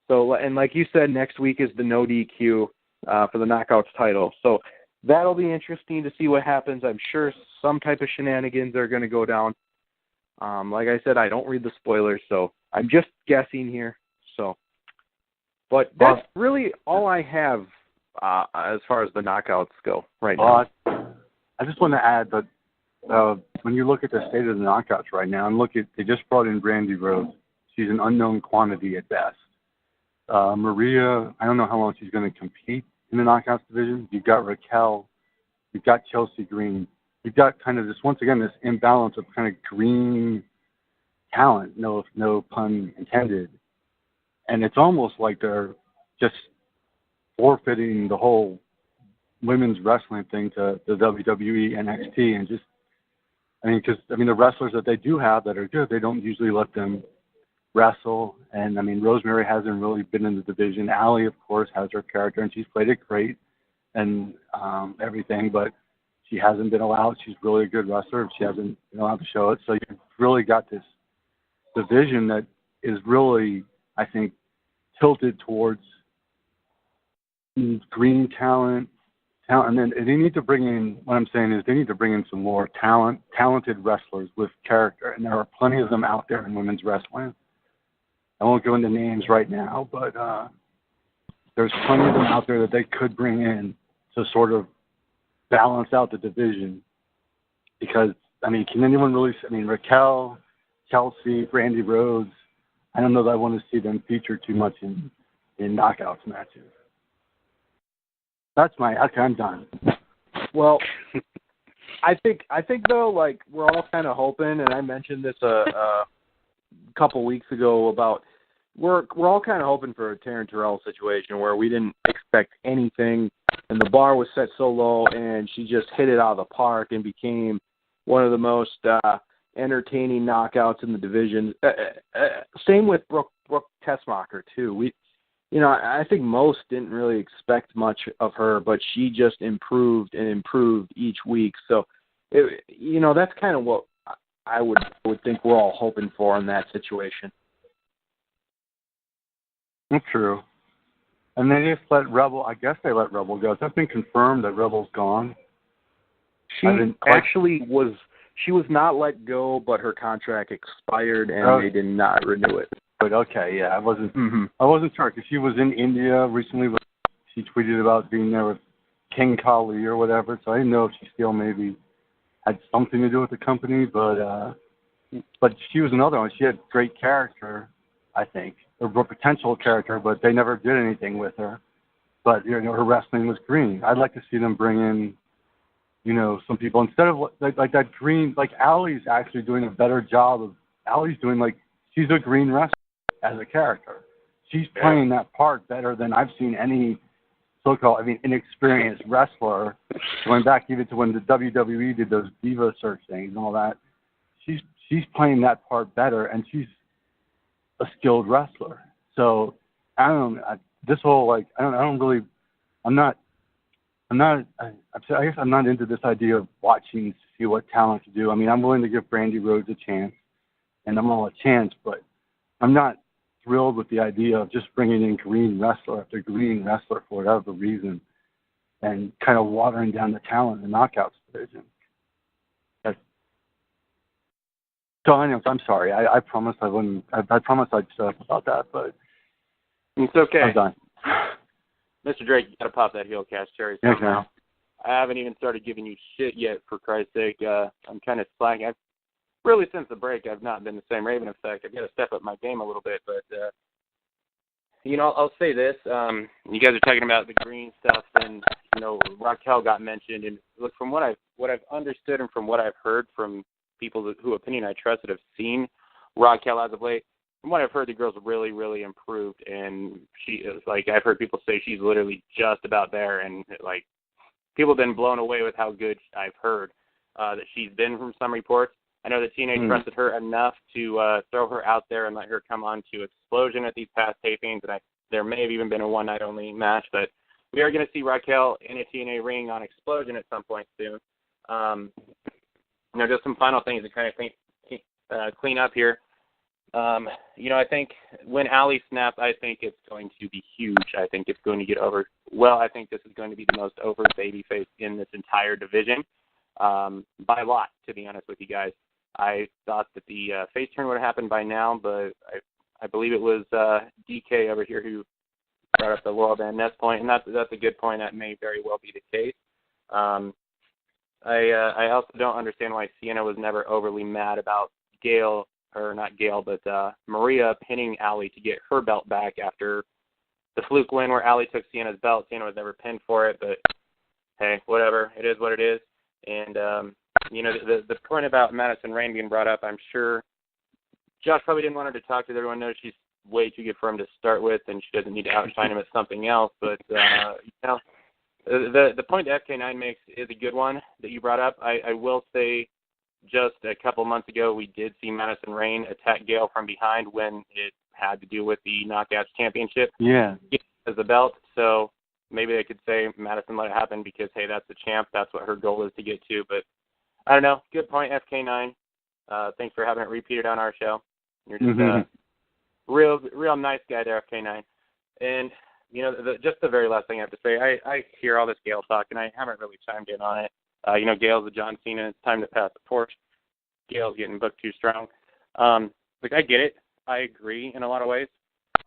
So, and like you said, next week is the no DQ for the Knockouts title. So that'll be interesting to see what happens. I'm sure some type of shenanigans are going to go down. Like I said, I don't read the spoilers, so I'm just guessing here. So, but that's really all I have as far as the Knockouts go right now. I just want to add that when you look at the state of the Knockouts right now, and they just brought in Brandy Rhodes. She's an unknown quantity at best. Maria, I don't know how long she's going to compete in the Knockouts division. You've got Raquel. You've got Chelsea Green. You've got kind of this, once again, this imbalance of kind of green talent, no pun intended. And it's almost like they're just forfeiting the whole women's wrestling thing to the WWE, NXT, and just, because the wrestlers that they do have that are good, they don't usually let them wrestle. And Rosemary hasn't really been in the division. Allie, of course, has her character, and she's played it great and everything, but she hasn't been allowed. She's really a good wrestler. She hasn't been allowed to show it. So you've really got this division that is really, I think, tilted towards green talent, and then they need to bring in, what I'm saying is they need to bring in some more talented wrestlers with character, and there are plenty of them out there in women's wrestling. I won't go into names right now, but there's plenty of them out there that they could bring in to sort of balance out the division. Because, can anyone really, Raquel, Chelsea, Brandy Rhodes, I don't know that I want to see them featured too much in knockouts matches. Okay, I'm done. Well, I think though, like, we're all kind of hoping, and I mentioned this a couple weeks ago about we're all kind of hoping for a Taryn Terrell situation where we didn't expect anything, and the bar was set so low, and she just hit it out of the park and became one of the most entertaining knockouts in the division. Same with Brooke Tessmacher too. I think most didn't really expect much of her, but she just improved and improved each week. So, that's kind of what I would think we're all hoping for in that situation. That's true. And they just let Rebel, I guess they let Rebel go. Has that been confirmed that Rebel's gone? She was not let go, but her contract expired and they did not renew it. But okay, yeah, I wasn't sure because she was in India recently. She tweeted about being there with King Kali or whatever, so I didn't know if she still maybe had something to do with the company. But she was another one. She had great character, I think, or potential character, but they never did anything with her. But her wrestling was green. I'd like to see them bring in, some people instead of like that green. Like Allie's actually doing a better job of. Allie's doing she's a green wrestler as a character. She's playing that part better than I've seen any so-called, inexperienced wrestler. Going back even to when the WWE did those diva search things and all that, she's playing that part better, and she's a skilled wrestler. So I don't know. This whole I guess I'm not into this idea of watching to see what talent to do. I'm willing to give Brandy Rhodes a chance, and I'm all a chance, but I'm not thrilled with the idea of just bringing in green wrestler after green wrestler for whatever reason and kind of watering down the talent in the knockouts division. So anyways, I'm sorry. I promised I wouldn't. I promised I'd shut up about that, but it's okay. I'm done. Mr. Drake, you got to pop that HeelCast cherry somehow. Okay. I haven't even started giving you shit yet, for Christ's sake. I'm kind of slacking. Really, since the break, I've not been the same Raven effect. I've got to step up my game a little bit, but, I'll say this. You guys are talking about the green stuff, and, Raquel got mentioned, and look, from what I've understood and from what I've heard from people who opinion I trust that have seen Raquel as of late, from what I've heard, the girl's really, really improved, and she is, I've heard people say she's literally just about there, and, people have been blown away with how good I've heard that she's been from some reports. I know that TNA trusted her enough to throw her out there and let her come on to Explosion at these past tapings, and there may have even been a one-night-only match, but we are going to see Raquel in a TNA ring on Explosion at some point soon. Just some final things to kind of clean up here. I think when Allie snaps, I think it's going to be huge. I think it's going to get over. Well, I think this is going to be the most over babyface in this entire division by a lot, to be honest with you guys. I thought that the face turn would have happened by now, but I believe it was DK over here who brought up the Laurel Van Ness point, and that's a good point. That may very well be the case. I also don't understand why Sienna was never overly mad about Maria pinning Allie to get her belt back after the fluke win where Allie took Sienna's belt. Sienna was never pinned for it, but hey, whatever. It is what it is. And, the point about Madison Rayne being brought up, I'm sure Josh probably didn't want her to talk to. Everyone knows she's way too good for him to start with, and she doesn't need to outshine him at something else. But, the point that FK9 makes is a good one that you brought up. I will say just a couple months ago, we did see Madison Rayne attack Gail from behind when it had to do with the Knockouts Championship. Yeah. As the belt. So maybe they could say Madison let it happen because, hey, that's the champ. That's what her goal is to get to. But I don't know. Good point, FK9. Thanks for having it repeated on our show. You're just a real nice guy there, FK9. And, just the very last thing I have to say, I hear all this Gail talk, and I haven't really chimed in on it. Gail's a John Cena. It's time to pass the torch. Gail's getting booked too strong. I get it. I agree in a lot of ways.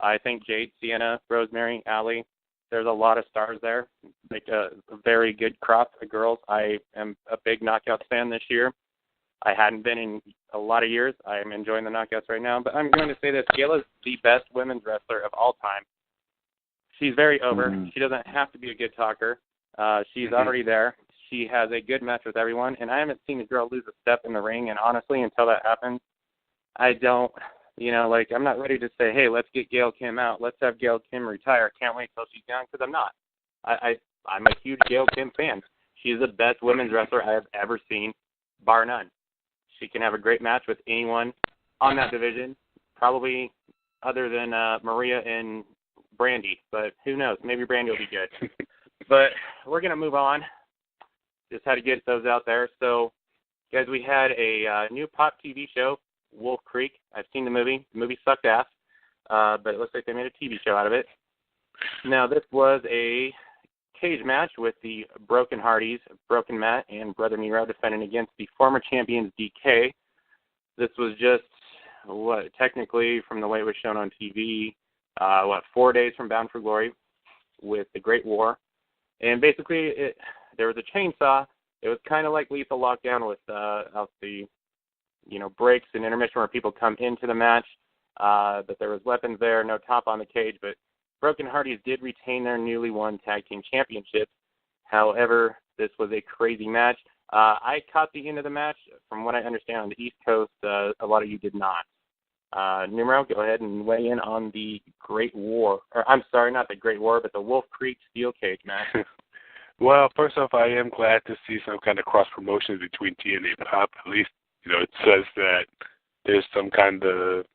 I think Jade, Sienna, Rosemary, Allie, there's a lot of stars there. A very good crop of girls. I am a big Knockouts fan this year. I hadn't been in a lot of years. I am enjoying the Knockouts right now. But I'm going to say this. Gail is the best women's wrestler of all time. She's very over. She doesn't have to be a good talker. She's already there. She has a good match with everyone. And I haven't seen a girl lose a step in the ring. And honestly, until that happens, I don't, I'm not ready to say, hey, let's get Gail Kim out. Let's have Gail Kim retire. Can't wait till she's gone, because I'm not. I'm a huge Gail Kim fan. She is the best women's wrestler I have ever seen, bar none. She can have a great match with anyone on that division, probably other than Maria and Brandy. But who knows? Maybe Brandy will be good. But we're going to move on. Just had to get those out there. So, guys, we had a new pop TV show, Wolf Creek. I've seen the movie. The movie sucked ass, but it looks like they made a TV show out of it. Now, this was a cage match with the Broken Hardys, Broken Matt, and Brother Nero defending against the former champions DK. This was just technically from the way it was shown on TV, 4 days from Bound for Glory with the Great War. And basically there was a chainsaw. It was kind of like Lethal Lockdown with out the breaks and intermission where people come into the match, but there was weapons there, no top on the cage, but Broken Hardys did retain their newly won tag team championships. However, this was a crazy match. I caught the end of the match. From what I understand on the East Coast, a lot of you did not. Numero, go ahead and weigh in on the Great War. Or, I'm sorry, not the Great War, but the Wolf Creek Steel Cage match. Well, first off, I am glad to see some kind of cross-promotion between TNA and Pop. At least, it says that there's some kind of,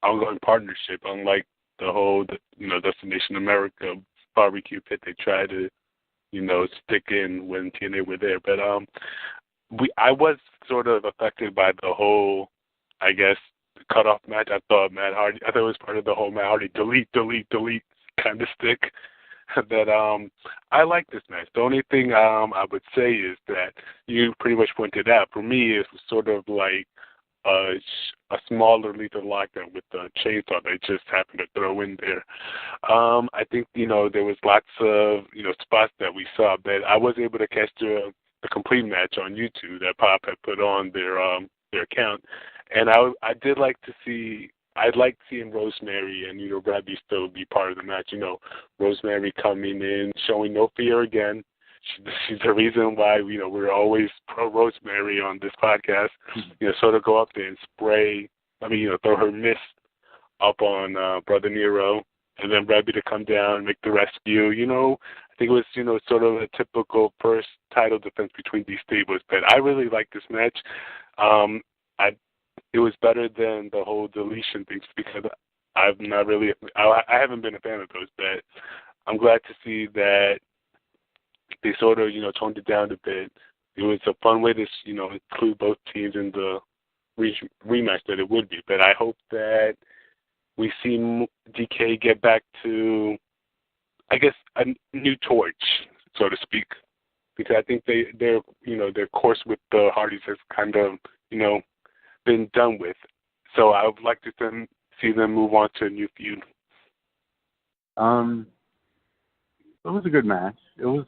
ongoing partnership, unlike the whole, Destination America barbecue pit they try to, stick in when TNA were there. But I was sort of affected by the whole, I guess, cutoff match. I thought it was part of the whole Matt Hardy delete kind of stick. That I like this match. The only thing I would say is that you pretty much pointed out. For me, it was sort of like a smaller Lethal Lockdown with the chainsaw they just happened to throw in there. I think there was lots of spots that we saw, but I was able to catch the complete match on YouTube that Pop had put on their account, and I did like to see. I liked seeing Rosemary and Rebby still be part of the match. Rosemary coming in, showing no fear again. She's the reason why we're always pro Rosemary on this podcast. Sort of go up there and throw her mist up on Brother Nero, and then Rebby to come down and make the rescue. I think it was sort of a typical first title defense between these stables. But I really like this match. It was better than the whole deletion things because I haven't been a fan of those, but I'm glad to see that they sort of, toned it down a bit. It was a fun way to, include both teams in the rematch that it would be. But I hope that we see DK get back to, I guess, a new torch, so to speak, because I think their course with the Hardys has kind of, been done with. So I would like to see them move on to a new feud. It was a good match. It was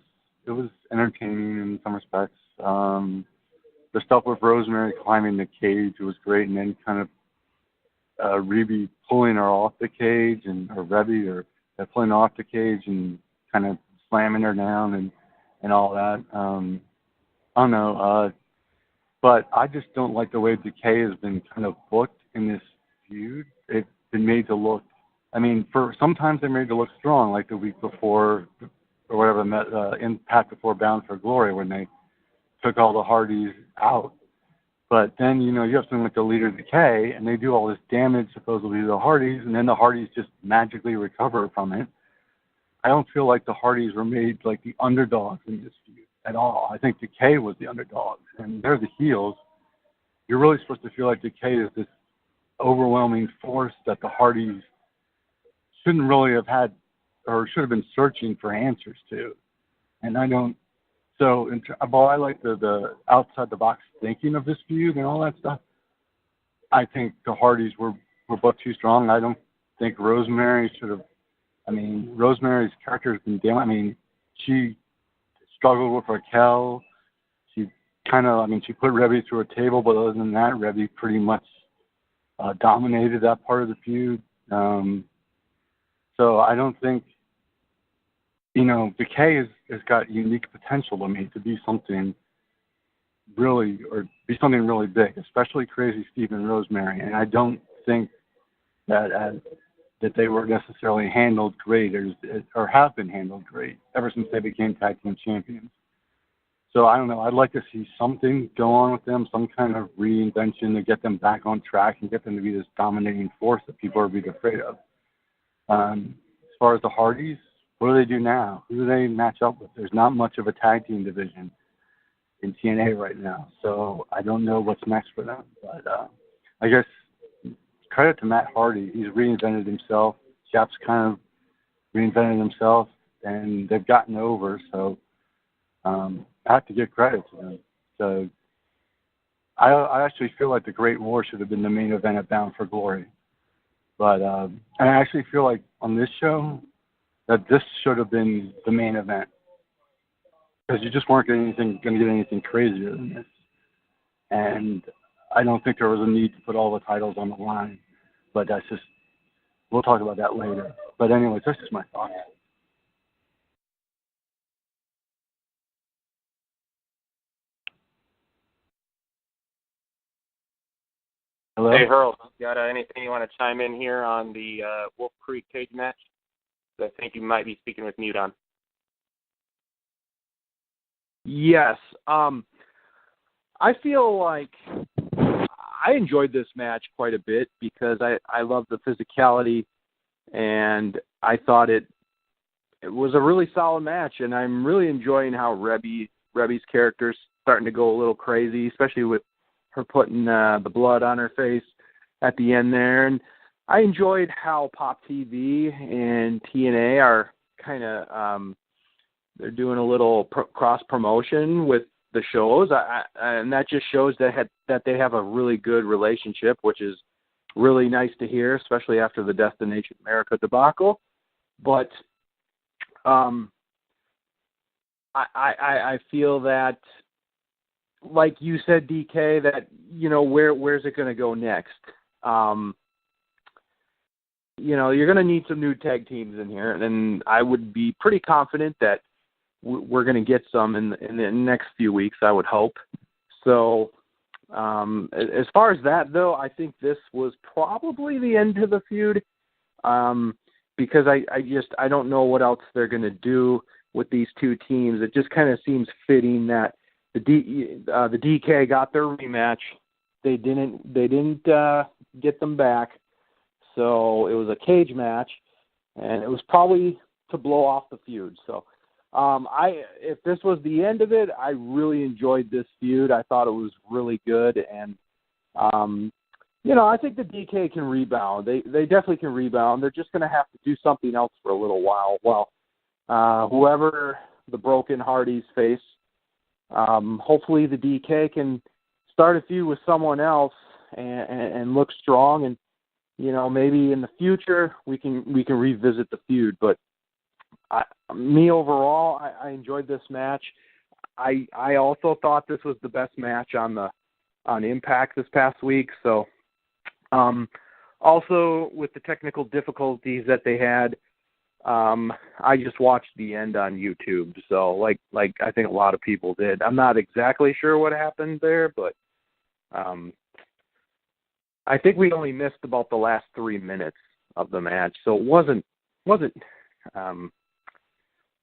entertaining in some respects. The stuff with Rosemary climbing the cage was great, and then kind of Rebby pulling her off the cage, or Rebby pulling her off the cage and kind of slamming her down and all that. I don't know. But I just don't like the way Decay has been kind of booked in this feud. It's been made to look, sometimes they're made to look strong, like the week before, or whatever, Impact before Bound for Glory, when they took all the Hardys out. But then, you have something like the Leader Decay, and they do all this damage supposedly to the Hardys, and then the Hardys just magically recover from it. I don't feel like the Hardys were made like the underdogs in this feud at all. I think Decay was the underdog, and they're the heels. You're really supposed to feel like Decay is this overwhelming force that the Hardys shouldn't really have had, or should have been searching for answers to. And I don't. So, while I like the outside the box thinking of this feud and all that stuff, I think the Hardys were both too strong. I don't think Rosemary should have. Rosemary's character has been damn. She struggled with Raquel. She she put Rebby through a table, but other than that, Rebby pretty much dominated that part of the feud. So I don't think, Decay has got unique potential to me to be something really big, especially Crazy Steve and Rosemary. And I don't think that they were necessarily handled great or have been handled great ever since they became tag team champions. So I don't know. I'd like to see something go on with them, some kind of reinvention to get them back on track and get them to be this dominating force that people are being afraid of. As far as the Hardys, what do they do now? Who do they match up with? There's not much of a tag team division in TNA right now, so I don't know what's next for them. But I guess credit to Matt Hardy. He's reinvented himself. Shep's kind of reinvented himself, and they've gotten over. So I have to give credit to them. So I actually feel like the Great War should have been the main event at Bound for Glory. But and I actually feel like on this show that this should have been the main event because you just weren't going to get anything crazier than this. And I don't think there was a need to put all the titles on the line. But that's just, we'll talk about that later. But anyways, that's just my thoughts. Hello? Hey, Hurl, got anything you want to chime in here on the Wolf Creek cage match? I think you might be speaking with mute on. Yes. I feel like I enjoyed this match quite a bit because I love the physicality, and I thought it was a really solid match, and I'm really enjoying how Rebby's character's starting to go a little crazy, especially with her putting the blood on her face at the end there. And I enjoyed how Pop TV and TNA are kind of they're doing a little cross promotion with the shows, and that just shows that they have a really good relationship, which is really nice to hear, especially after the Destination America debacle. But I feel that, like you said, DK, that where's it going to go next? You're going to need some new tag teams in here, and I would be pretty confident that we're going to get some in the next few weeks, I would hope. So as far as that, though, I think this was probably the end of the feud because I don't know what else they're going to do with these two teams. It just kind of seems fitting that the DK got their rematch. They didn't get them back, so it was a cage match, and it was probably to blow off the feud. So if this was the end of it, I really enjoyed this feud. I thought it was really good, and I think the DK can rebound. They definitely can rebound. They're just going to have to do something else for a little while. Well, whoever the Broken Hardys face, hopefully the DK can start a feud with someone else and look strong, and maybe in the future we can revisit the feud. But overall, I enjoyed this match. I also thought this was the best match on Impact this past week. So, also with the technical difficulties that they had, I just watched the end on YouTube. So, like I think a lot of people did. I'm not exactly sure what happened there, but I think we only missed about the last 3 minutes of the match, so it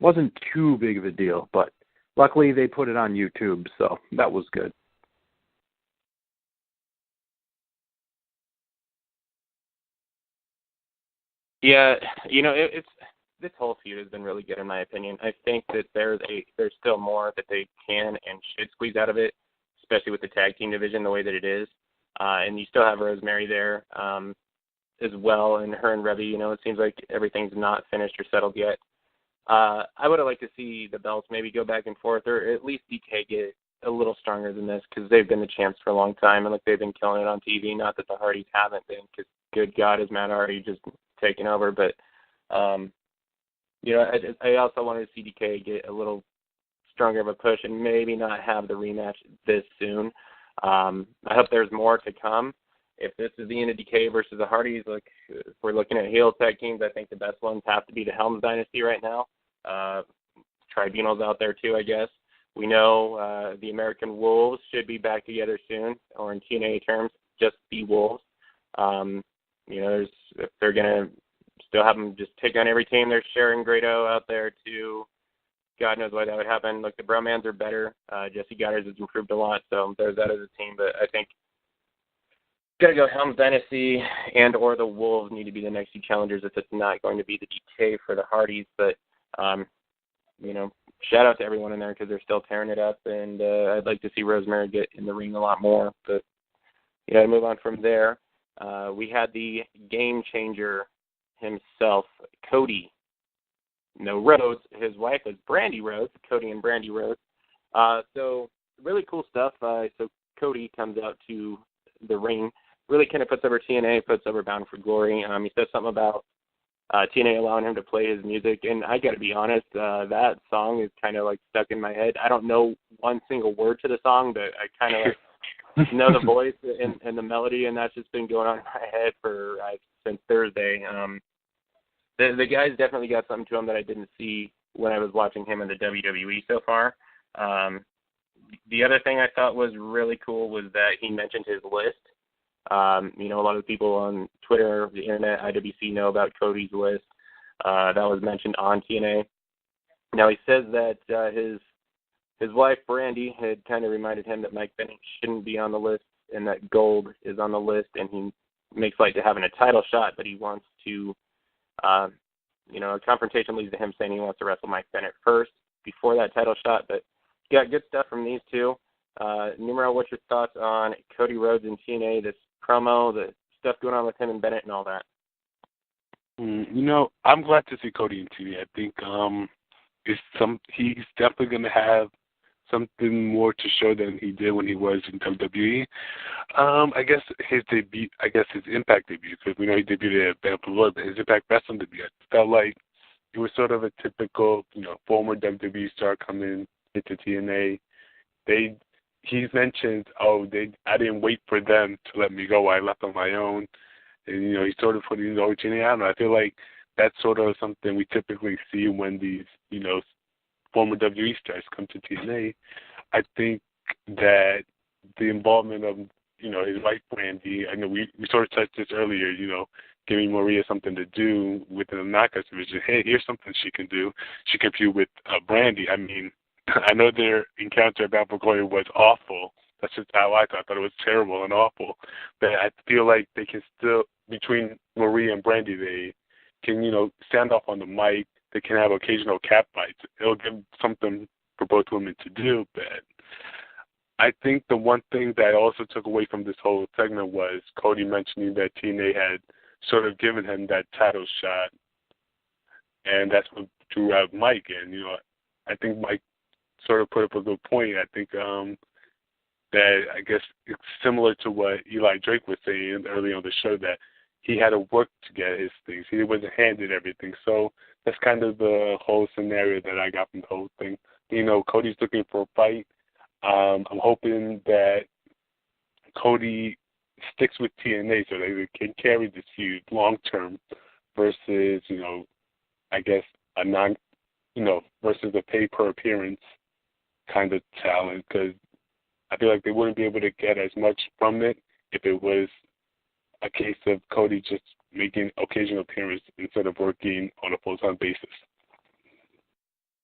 wasn't too big of a deal, but luckily they put it on YouTube, so that was good. Yeah, it's this whole feud has been really good in my opinion. I think that there's still more that they can and should squeeze out of it, especially with the tag team division the way that it is. And you still have Rosemary there as well, and her and Reby. It seems like everything's not finished or settled yet. I would have liked to see the belts maybe go back and forth, or at least DK get a little stronger than this, because they've been the champs for a long time, and like they've been killing it on TV. Not that the Hardys haven't been, because good God, is Matt Hardy just taken over. But I also wanted to see DK get a little stronger of a push and maybe not have the rematch this soon. I hope there's more to come. If this is the end of DK versus the Hardys, if we're looking at heel tag teams, I think the best ones have to be the Helms Dynasty right now. Tribunal's out there too, I guess. We know the American Wolves should be back together soon, or in TNA terms, just the Wolves. If they're going to still have them just take on every team, there's Sharon Grado out there too. God knows why that would happen. Look, the Bromans are better. Jesse Goddard has improved a lot, so there's that as a team. But I think got to go Helms Dynasty and or the Wolves need to be the next two challengers if it's not going to be the DK for the Hardys. But, shout out to everyone in there because they're still tearing it up. And I'd like to see Rosemary get in the ring a lot more. But, to move on from there, we had the game changer himself, Cody. No Rhodes. His wife is Brandy Rhodes, Cody and Brandy Rhodes. So really cool stuff. So Cody comes out to the ring, really kind of puts over TNA, puts over Bound for Glory. He says something about TNA allowing him to play his music, and I got to be honest, that song is kind of like stuck in my head. I don't know one single word to the song, but I kind of like know the voice and the melody, and that's just been going on in my head for since Thursday. The guy's definitely got something to him that I didn't see when I was watching him in the WWE so far. The other thing I thought was really cool was that he mentioned his list. A lot of people on Twitter, the internet, IWC know about Cody's list. That was mentioned on TNA. Now he says that his wife Brandy had kind of reminded him that Mike Bennett shouldn't be on the list and that Gold is on the list, and he makes light to having a title shot, but he wants to, a confrontation leads to him saying he wants to wrestle Mike Bennett first before that title shot. But got good stuff from these two. Numero, what's your thoughts on Cody Rhodes and TNA, this promo, the stuff going on with him and Bennett and all that? I'm glad to see Cody and TNA. I think he's definitely going to have something more to show than he did when he was in WWE. I guess his Impact debut, because we know he debuted at Bound for Glory, but his Impact Wrestling debut, I felt like it was sort of a typical, former WWE star coming into TNA. He's mentioned, I didn't wait for them to let me go. I left on my own. And, he's sort of putting the over TNA out. And I feel like that's sort of something we typically see when these, former WWE stars come to TNA. I think that the involvement of, his wife, Brandy, I know we sort of touched this earlier, giving Maria something to do within the Knockouts division. Hey, here's something she can do. She can feud with Brandy. I mean, I know their encounter at Bound for Glory was awful. That's just how I thought. I thought it was terrible and awful. But I feel like they can still, between Maria and Brandy, they can, stand off on the mic. They can have occasional cat fights. It'll give something for both women to do. But I think the one thing that I also took away from this whole segment was Cody mentioning that TNA had sort of given him that title shot. And that's what drew out Mike. And, I think Mike sort of put up a good point. I think that I guess it's similar to what Eli Drake was saying early on the show, that he had to work to get his things. He wasn't handed everything. So that's kind of the whole scenario that I got from the whole thing. Cody's looking for a fight. I'm hoping that Cody sticks with TNA so that they can carry this feud long term versus, I guess a versus a pay per appearance kind of talent, because I feel like they wouldn't be able to get as much from it if it was a case of Cody just making occasional appearance instead of working on a full-time basis.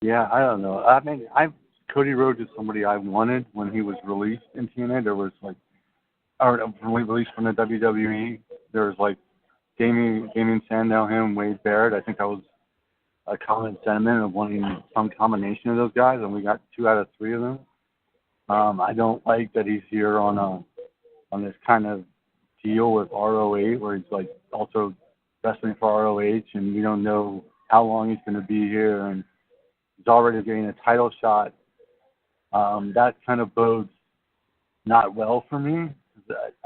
Yeah, I don't know. I mean, Cody Rhodes is somebody I wanted when he was released in TNA. There was released from the WWE. There was Damien Sandow, him, Wade Barrett. I think that was a common sentiment of wanting some combination of those guys, and we got 2 out of 3 of them. I don't like that he's here on this kind of deal with ROH, where he's also wrestling for ROH, and we don't know how long he's going to be here, and he's already getting a title shot. That kind of bodes not well for me.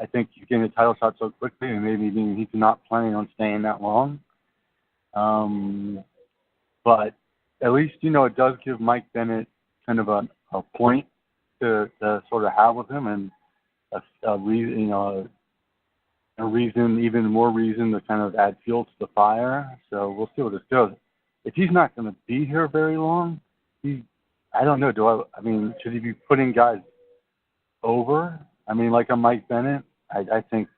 I think he's getting a title shot so quickly, and maybe he's not planning on staying that long. But at least, it does give Mike Bennett kind of a point to sort of have with him, and a reason, even more reason to kind of add fuel to the fire. So we'll see where this goes. If he's not going to be here very long, I don't know. Should he be putting guys over? Like a Mike Bennett? I think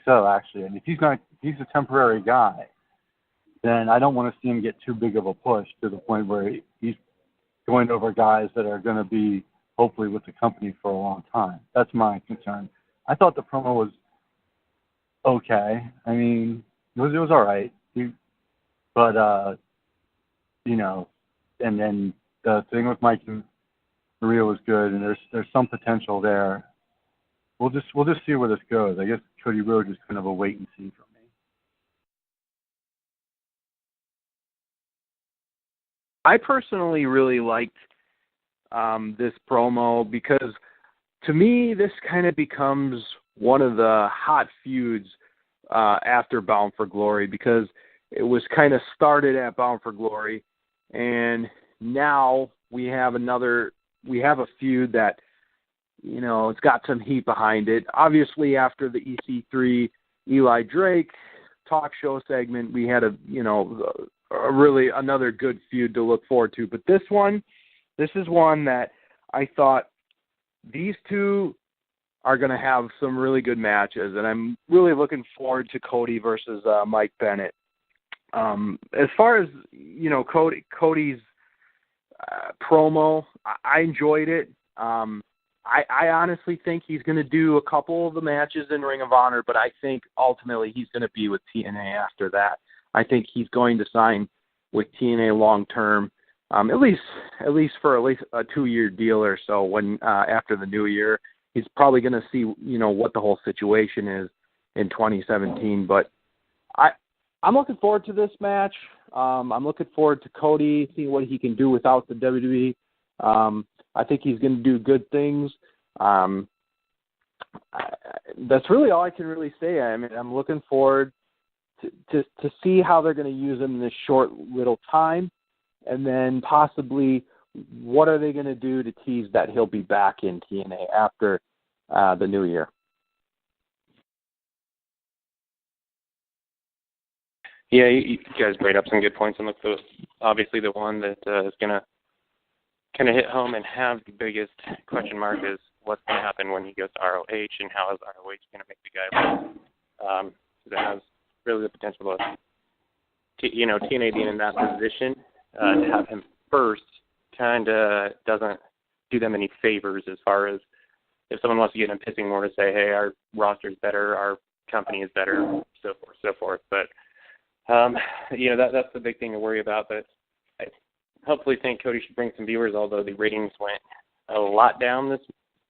so, actually. And if he's a temporary guy, then I don't want to see him get too big of a push to the point where he's going over guys that are going to be hopefully with the company for a long time. That's my concern. I thought the promo was okay. It was all right. And then the thing with Mike and Maria was good, and there's some potential there. We'll just see where this goes. I guess Cody Rhodes is kind of a wait and see for me. I personally really liked this promo because to me, this kind of becomes one of the hot feuds after Bound for Glory, because it was kind of started at Bound for Glory, and now we have a feud that, you know, it's got some heat behind it. Obviously, after the EC3 Eli Drake talk show segment, we had a really another good feud to look forward to. But this is one that I thought these two are going to have some really good matches, and I'm really looking forward to Cody versus Mike Bennett. As far as, you know, Cody's promo, I enjoyed it. I honestly think he's going to do a couple of the matches in Ring of Honor, but I think ultimately he's going to be with TNA after that. I think he's going to sign with TNA long term, at least for a 2-year deal or so. When after the new year, he's probably going to see, you know, what the whole situation is in 2017. But I'm looking forward to this match. I'm looking forward to Cody, seeing what he can do without the WWE. I think he's going to do good things. That's really all I can really say. I mean, I'm looking forward to see how they're going to use him in this short little time, and then possibly what are they going to do to tease that he'll be back in TNA after the new year. Yeah, you guys bring up some good points, and look, obviously the one that is going to kind of hit home and have the biggest question mark is what's going to happen when he goes to ROH, and how is ROH going to make the guy look? That has really the potential of, TNA being in that position to have him first kind of doesn't do them any favors as far as if someone wants to get in a pissing war to say, hey, our roster's better, our company is better, so forth. But, that's the big thing to worry about. But I hopefully think Cody should bring some viewers, although the ratings went a lot down this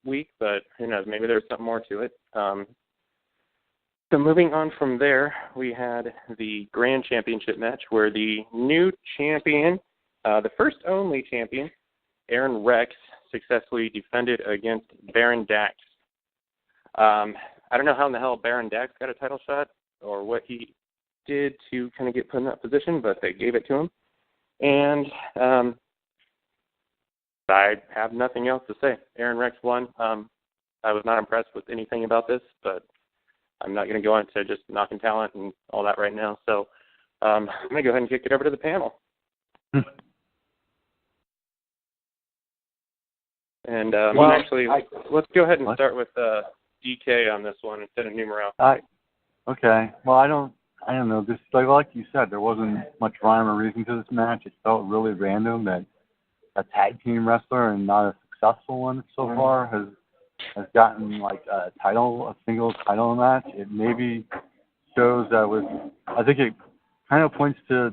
week. But who knows, maybe there's something more to it. So moving on from there, we had the Grand Championship match where the new champion, the first only champion, Aaron Rex, successfully defended against Baron Dax. I don't know how in the hell Baron Dax got a title shot or what he did to kind of get put in that position, but they gave it to him. And I have nothing else to say. Aaron Rex won. I was not impressed with anything about this, but I'm not going to go into just knocking talent and all that right now. So I'm going to go ahead and kick it over to the panel. And let's go ahead and start with DK on this one instead of Numero. Okay. Well, I don't know. This, like you said, there wasn't much rhyme or reason to this match. It felt really random that a tag team wrestler, and not a successful one so far, has gotten like a single title match. It maybe shows that I think it kind of points to,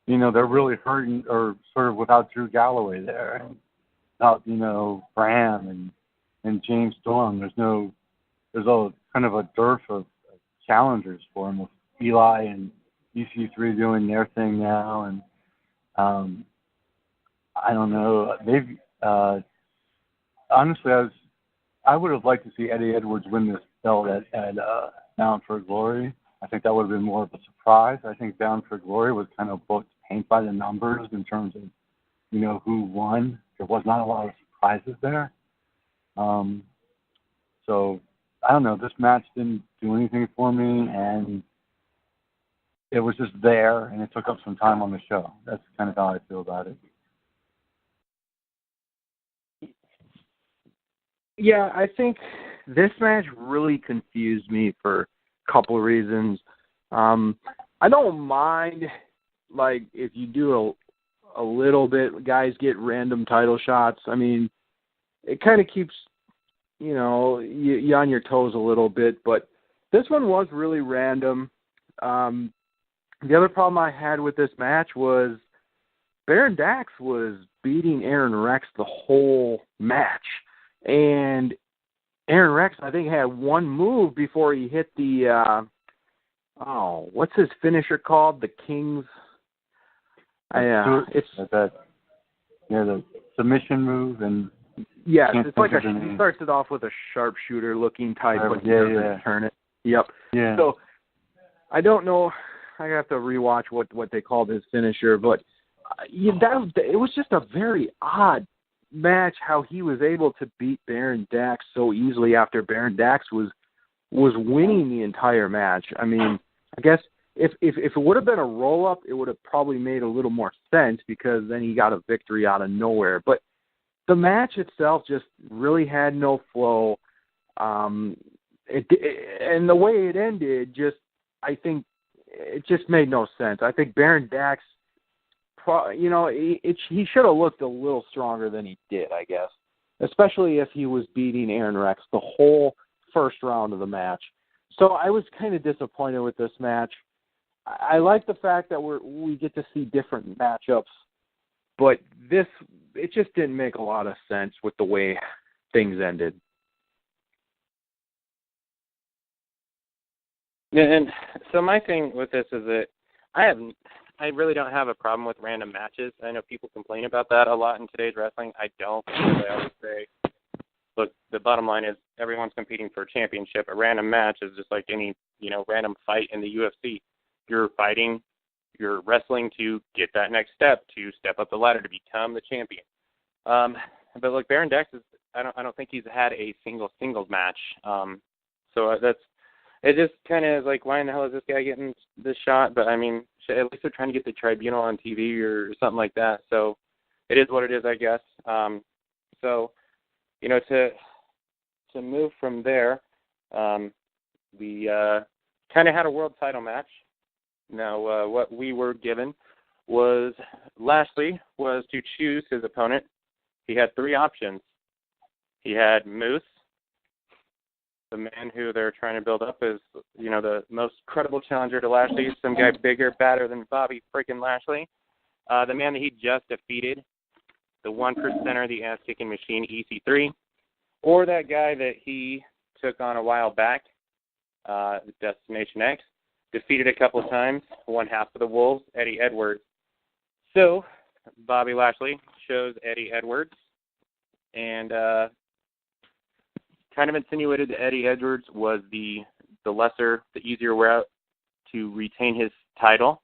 they're really hurting, or sort of without Drew Galloway there, and without, Bram and James Storm. There's a kind of a dearth of challengers for him, with Eli and EC3 doing their thing now, and I don't know. They've honestly, I would have liked to see Eddie Edwards win this belt at Bound for Glory. I think that would have been more of a surprise. I think Bound for Glory was kind of booked paint by the numbers in terms of, who won. There was not a lot of surprises there. So, I don't know. This match didn't do anything for me, and it was just there, and it took up some time on the show. That's kind of how I feel about it. Yeah, I think this match really confused me for a couple of reasons. I don't mind, if you do a little bit, guys get random title shots. I mean, it kind of keeps, you on your toes a little bit, but this one was really random. The other problem I had with this match was Baron Dax was beating Aaron Rex the whole match. And Aaron Rex, I think, had one move before he hit the, what's his finisher called? The King's. The submission move, and Yes, Can't it's like think of the he name. starts it off with a sharpshooter looking type, but he Yeah, doesn't yeah. turn it. Yep. Yeah. So I don't know. I have to rewatch what they called his finisher, but it was just a very odd match how he was able to beat Baron Dax so easily after Baron Dax was winning the entire match. I mean, I guess if it would have been a roll up, it would have probably made a little more sense because then he got a victory out of nowhere. But the match itself just really had no flow. And the way it ended, I think it just made no sense. I think Baron Dax, he should have looked a little stronger than he did, I guess, especially if he was beating Aaron Rex the whole first round of the match. So I was kind of disappointed with this match. I like the fact that we get to see different matchups, but it just didn't make a lot of sense with the way things ended. And so my thing with this is that I really don't have a problem with random matches. I know people complain about that a lot in today's wrestling. I don't, because I always say, look, the bottom line is everyone's competing for a championship. A random match is just like any, random fight in the UFC. You're fighting, you're wrestling to get that next step, to step up the ladder, to become the champion. But look, Baron Dax I don't think he's had a singles match. So it just kind of is like, why in the hell is this guy getting this shot? But I mean, at least they're trying to get the tribunal on TV or something like that. So it is what it is, I guess. So, to move from there, we kind of had a world title match. Now, what we were given was Lashley was to choose his opponent. He had three options. He had Moose, the man who they're trying to build up as, the most credible challenger to Lashley, some guy bigger, badder than Bobby freaking Lashley. The man that he just defeated, the 1%er, the ass-kicking machine, EC3, or that guy that he took on a while back, Destination X, defeated a couple of times, one half of the Wolves, Eddie Edwards. So, Bobby Lashley chose Eddie Edwards, and kind of insinuated that Eddie Edwards was the lesser, the easier route to retain his title.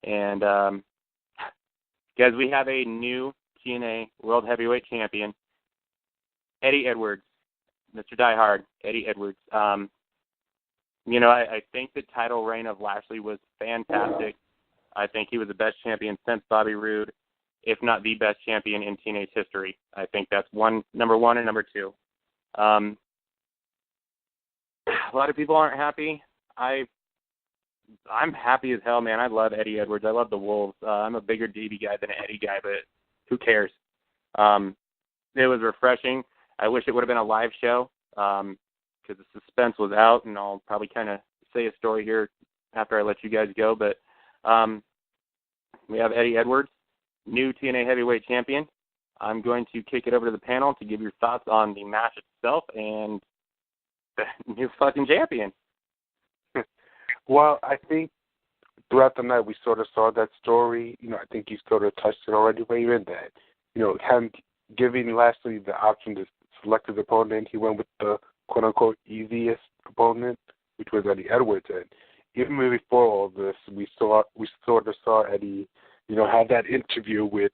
And, guys, we have a new TNA World Heavyweight Champion, Eddie Edwards, Mr. Die Hard, Eddie Edwards. I think the title reign of Lashley was fantastic. I think he was the best champion since Bobby Roode, if not the best champion in TNA's history. I think that's number one and number two. A lot of people aren't happy. I'm happy as hell, man. I love Eddie Edwards. I love the Wolves. I'm a bigger Davey guy than an Eddie guy, but who cares? It was refreshing. I wish it would have been a live show because the suspense was out, and I'll probably kind of say a story here after I let you guys go. But we have Eddie Edwards, new TNA Heavyweight Champion. I'm going to kick it over to the panel to give your thoughts on the match itself and the new fucking champion. Well, I think throughout the night we sort of saw that story. I think you sort of touched it already, Raven, that, him giving Lashley the option to select his opponent, he went with the quote-unquote easiest opponent, which was Eddie Edwards. And even before all this, we sort of saw Eddie, have that interview with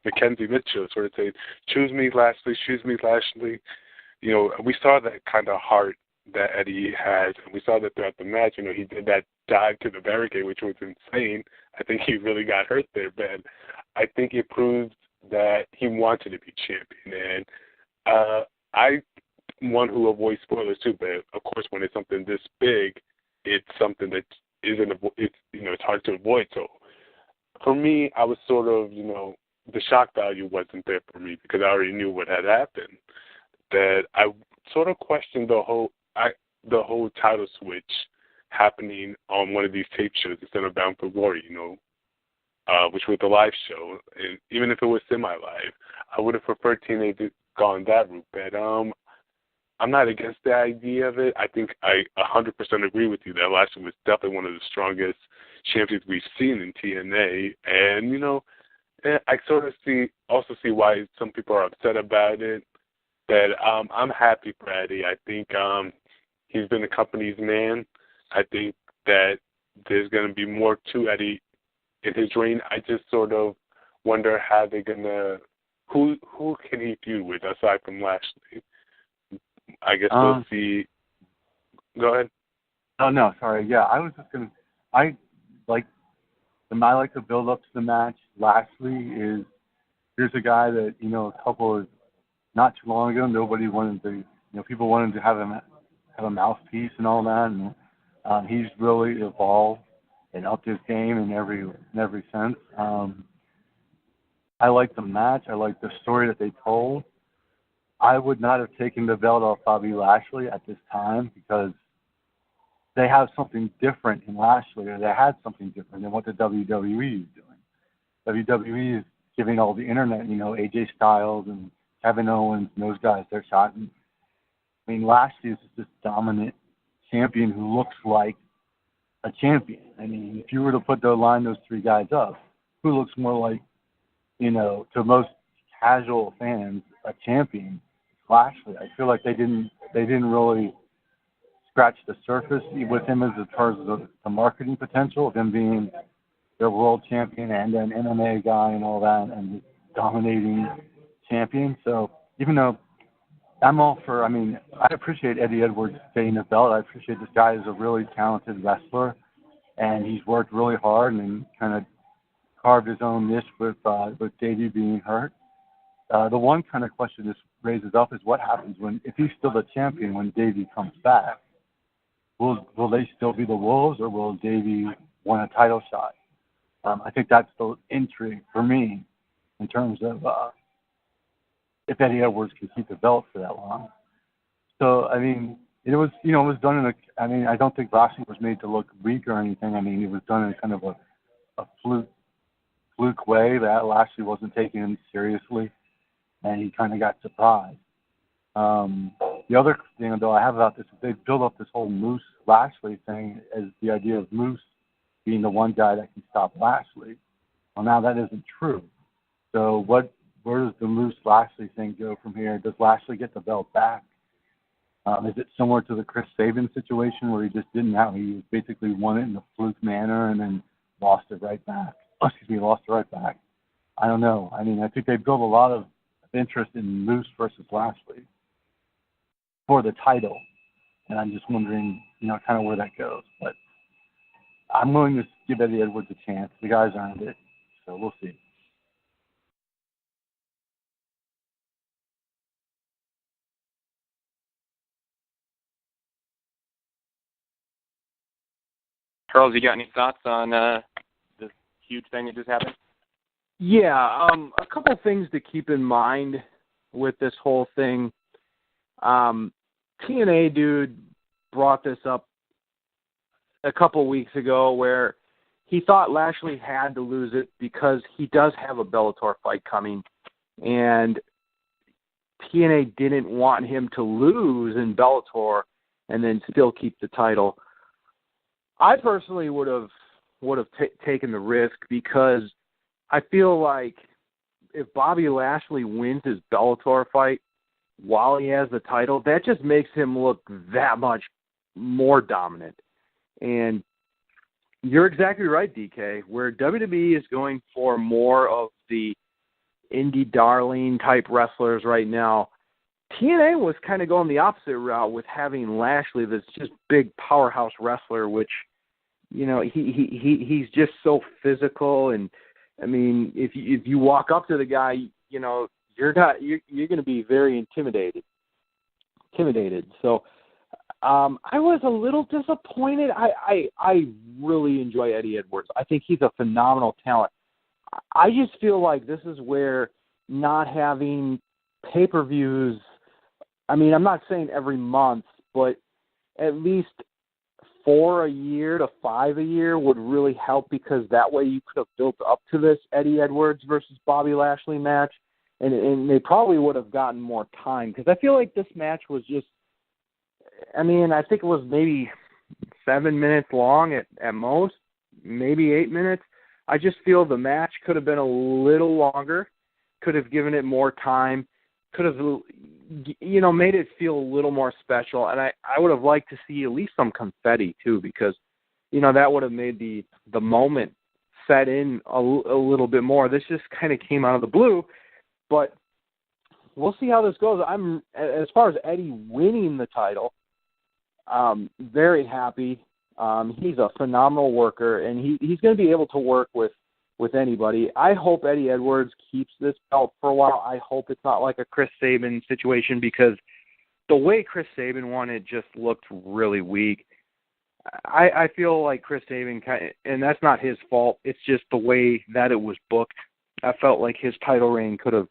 Mackenzie Mitchell, sort of saying, choose me, Lashley, choose me, Lashley. We saw that kind of heart that Eddie has, and we saw that throughout the match. He did that dive to the barricade, which was insane. I think he really got hurt there, but I think it proved that he wanted to be champion. And I one who avoids spoilers too, but of course when it's something this big, it's something that it's hard to avoid. So for me, I was sort of, the shock value wasn't there for me because I already knew what had happened. That I sort of questioned the whole title switch happening on one of these tape shows instead of Bound for Glory, which was the live show. And even if it was semi-live, I would have preferred TNA to gone that route. But I'm not against the idea of it. I think I 100% agree with you that Lashley was definitely one of the strongest champions we've seen in TNA. And, I sort of see why some people are upset about it. that I'm happy for Eddie. I think he's been the company's man. I think that there's going to be more to Eddie in his reign. I just sort of wonder how they're going to who can he feud with aside from Lashley. I guess we'll see. Go ahead. Oh no, sorry. Yeah, I was just gonna. I like to build up to the match. Lashley is here's a guy that not too long ago nobody wanted to. People wanted to have a mouthpiece and all that, and he's really evolved and upped his game in every sense. I like the match. I like the story that they told. I would not have taken the belt off Bobby Lashley at this time because they have something different in Lashley, or they had something different than what the WWE is doing. WWE is giving all the internet, AJ Styles and Kevin Owens and those guys their shot. And, Lashley is just this dominant champion who looks like a champion. If you were to line those three guys up, who looks more like, to most casual fans, a champion? Lashley. I feel like they didn't really scratch the surface with him as far as the marketing potential of him being their world champion and an MMA guy and all that and dominating champion. So even though I'm all for, I appreciate Eddie Edwards getting the belt. I appreciate this guy is a really talented wrestler, and he's worked really hard and kind of carved his own niche with Davey being hurt. The one kind of question this raises up is what happens if he's still the champion when Davey comes back? Will they still be the Wolves, or will Davey win a title shot? I think that's the intrigue for me in terms of if Eddie Edwards can keep the belt for that long. So it was it was done in I don't think Lashley was made to look weak or anything. It was done in kind of a fluke way that Lashley wasn't taking him seriously, and he kind of got surprised. The other thing, though, I have about this is they built up this whole Moose Lashley thing as the idea of Moose being the one guy that can stop Lashley. Well, now that isn't true. So where does the Moose Lashley thing go from here? Does Lashley get the belt back? Is it similar to the Chris Sabin situation where he just didn't have? He basically won it in a fluke manner and then lost it right back. Lost it right back. I don't know. I think they built a lot of interest in Moose versus Lashley for the title, and I'm just wondering, kind of where that goes. But I'm willing to give Eddie Edwards a chance. The guy's earned it, so we'll see. Charles, you got any thoughts on this huge thing that just happened? Yeah, a couple things to keep in mind with this whole thing. TNA dude brought this up a couple weeks ago where he thought Lashley had to lose it because he does have a Bellator fight coming, and TNA didn't want him to lose in Bellator and then still keep the title. I personally would have taken the risk because I feel like if Bobby Lashley wins his Bellator fight while he has the title, that just makes him look that much more dominant. And you're exactly right, DK, where WWE is going for more of the indie darling type wrestlers right now. TNA was kind of going the opposite route with having Lashley, this just big powerhouse wrestler, which, he's just so physical. And if you walk up to the guy, you're going to be very intimidated. So I was a little disappointed. I really enjoy Eddie Edwards. I think he's a phenomenal talent. I just feel like this is where not having pay-per-views, I'm not saying every month, but at least 4 a year to 5 a year would really help, because that way you could have built up to this Eddie Edwards versus Bobby Lashley match, and they probably would have gotten more time, because I feel like this match was just, I think it was maybe 7 minutes long at most, maybe 8 minutes. I just feel the match could have been a little longer, could have given it more time, could have, made it feel a little more special. And I would have liked to see at least some confetti too, because, that would have made the moment set in a little bit more. This just kind of came out of the blue, but we'll see how this goes. As far as Eddie winning the title, very happy. He's a phenomenal worker, and he's going to be able to work with anybody. I hope Eddie Edwards keeps this belt for a while. I hope it's not like a Chris Sabin situation, because the way Chris Sabin won it just looked really weak. I feel like Chris Sabin, and that's not his fault, it's just the way that it was booked. I felt like his title reign could have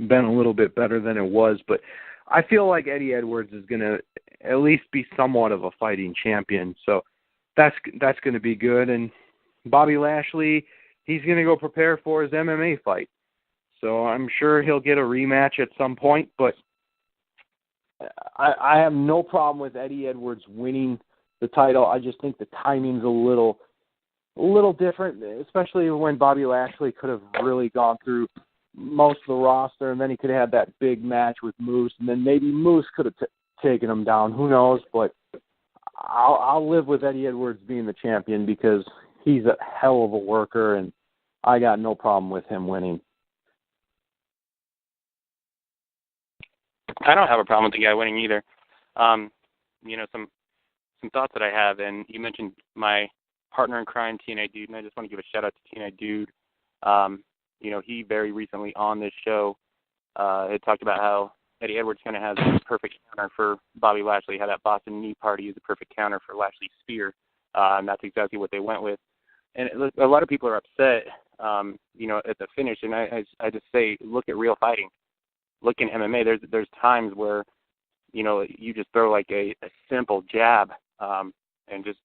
been a little bit better than it was, but I feel like Eddie Edwards is going to at least be somewhat of a fighting champion, so that's going to be good. And Bobby Lashley, he's going to go prepare for his MMA fight, so I'm sure he'll get a rematch at some point, but I have no problem with Eddie Edwards winning the title. I just think the timing's a little different, especially when Bobby Lashley could have really gone through most of the roster, and then he could have had that big match with Moose, and then maybe Moose could have taken him down. Who knows? But I'll live with Eddie Edwards being the champion, because he's a hell of a worker, and I got no problem with him winning. I don't have a problem with the guy winning either. Some thoughts that I have, and you mentioned my partner in crime, TNA Dude, and I just want to give a shout out to TNA Dude. He very recently on this show had talked about how Eddie Edwards kind of has a perfect counter for Bobby Lashley, how that Boston knee party is a perfect counter for Lashley's spear, and that's exactly what they went with. And a lot of people are upset, at the finish, and I just say, look at real fighting. Look in MMA, there's times where, you just throw like a simple jab, and just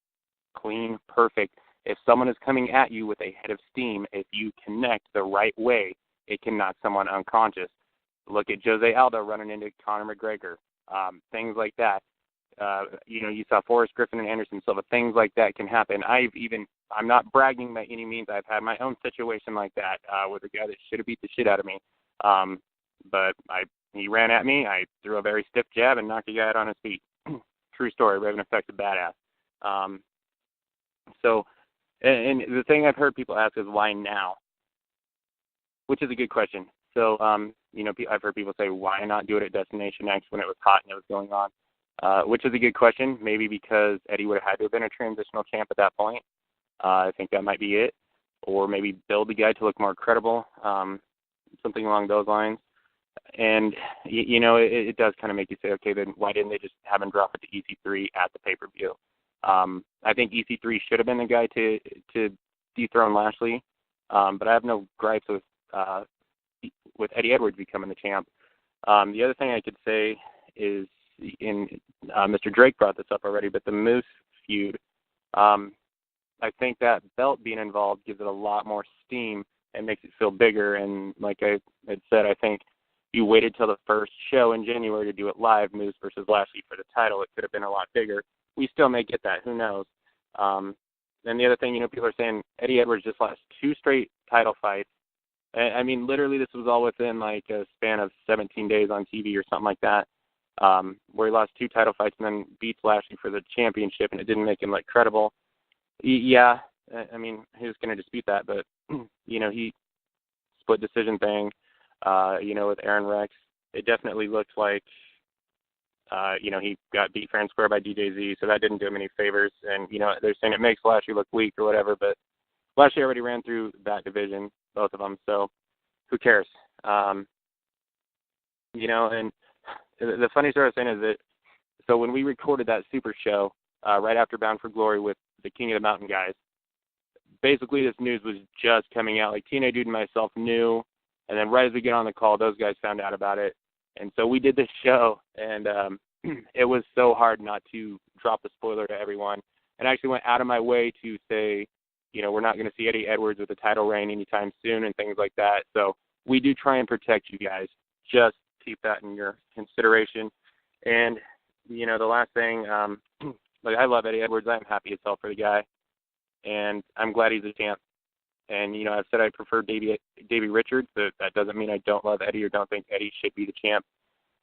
clean, perfect. If someone is coming at you with a head of steam, if you connect the right way, it can knock someone unconscious. Look at Jose Aldo running into Conor McGregor, things like that. You saw Forrest Griffin and Anderson Silva. Things like that can happen. I'm not bragging by any means. I've had my own situation like that with a guy that should have beat the shit out of me. But he ran at me. I threw a very stiff jab and knocked a guy out on his feet. True story. Raven Effect's a badass. And the thing I've heard people ask is why now, which is a good question. So, I've heard people say, why not do it at Destination X when it was hot and it was going on, which is a good question. Maybe because Eddie would have had to have been a transitional champ at that point. I think that might be it. Or maybe build the guy to look more credible, something along those lines. And, it does kind of make you say, okay, then why didn't they just have him drop it to EC3 at the pay-per-view? I think EC3 should have been the guy to dethrone Lashley, but I have no gripes with Eddie Edwards becoming the champ. The other thing I could say is, Mr. Drake brought this up already, but the Moose feud, I think that belt being involved gives it a lot more steam and makes it feel bigger. And like I had said, I think you waited till the first show in January to do it live, Moose versus Lashley for the title. It could have been a lot bigger. We still may get that. Who knows? And the other thing, people are saying Eddie Edwards just lost 2 straight title fights. I mean, literally this was all within like a span of 17 days on TV or something like that, where he lost 2 title fights and then beats Lashley for the championship, and it didn't make him look credible. Yeah, I mean, he was going to dispute that, but, he split decision thing, with Aaron Rex. It definitely looked like, he got beat fair and square by DJZ, so that didn't do him any favors. And, they're saying it makes Lashley look weak or whatever, but Lashley already ran through that division, both of them, so who cares? And the funny story I was saying is that, so when we recorded that Super Show, right after Bound for Glory with the King of the Mountain guys, basically this news was just coming out. Like, TNA Dude and myself knew, and then right as we get on the call, those guys found out about it. And so we did this show, and it was so hard not to drop the spoiler to everyone. And I actually went out of my way to say, we're not going to see Eddie Edwards with a title reign anytime soon and things like that. So we do try and protect you guys. Just keep that in your consideration. And, the last thing, I love Eddie Edwards. I'm happy as hell for the guy. And I'm glad he's a champ. And, I've said I prefer Davey Richards, but that doesn't mean I don't love Eddie or don't think Eddie should be the champ.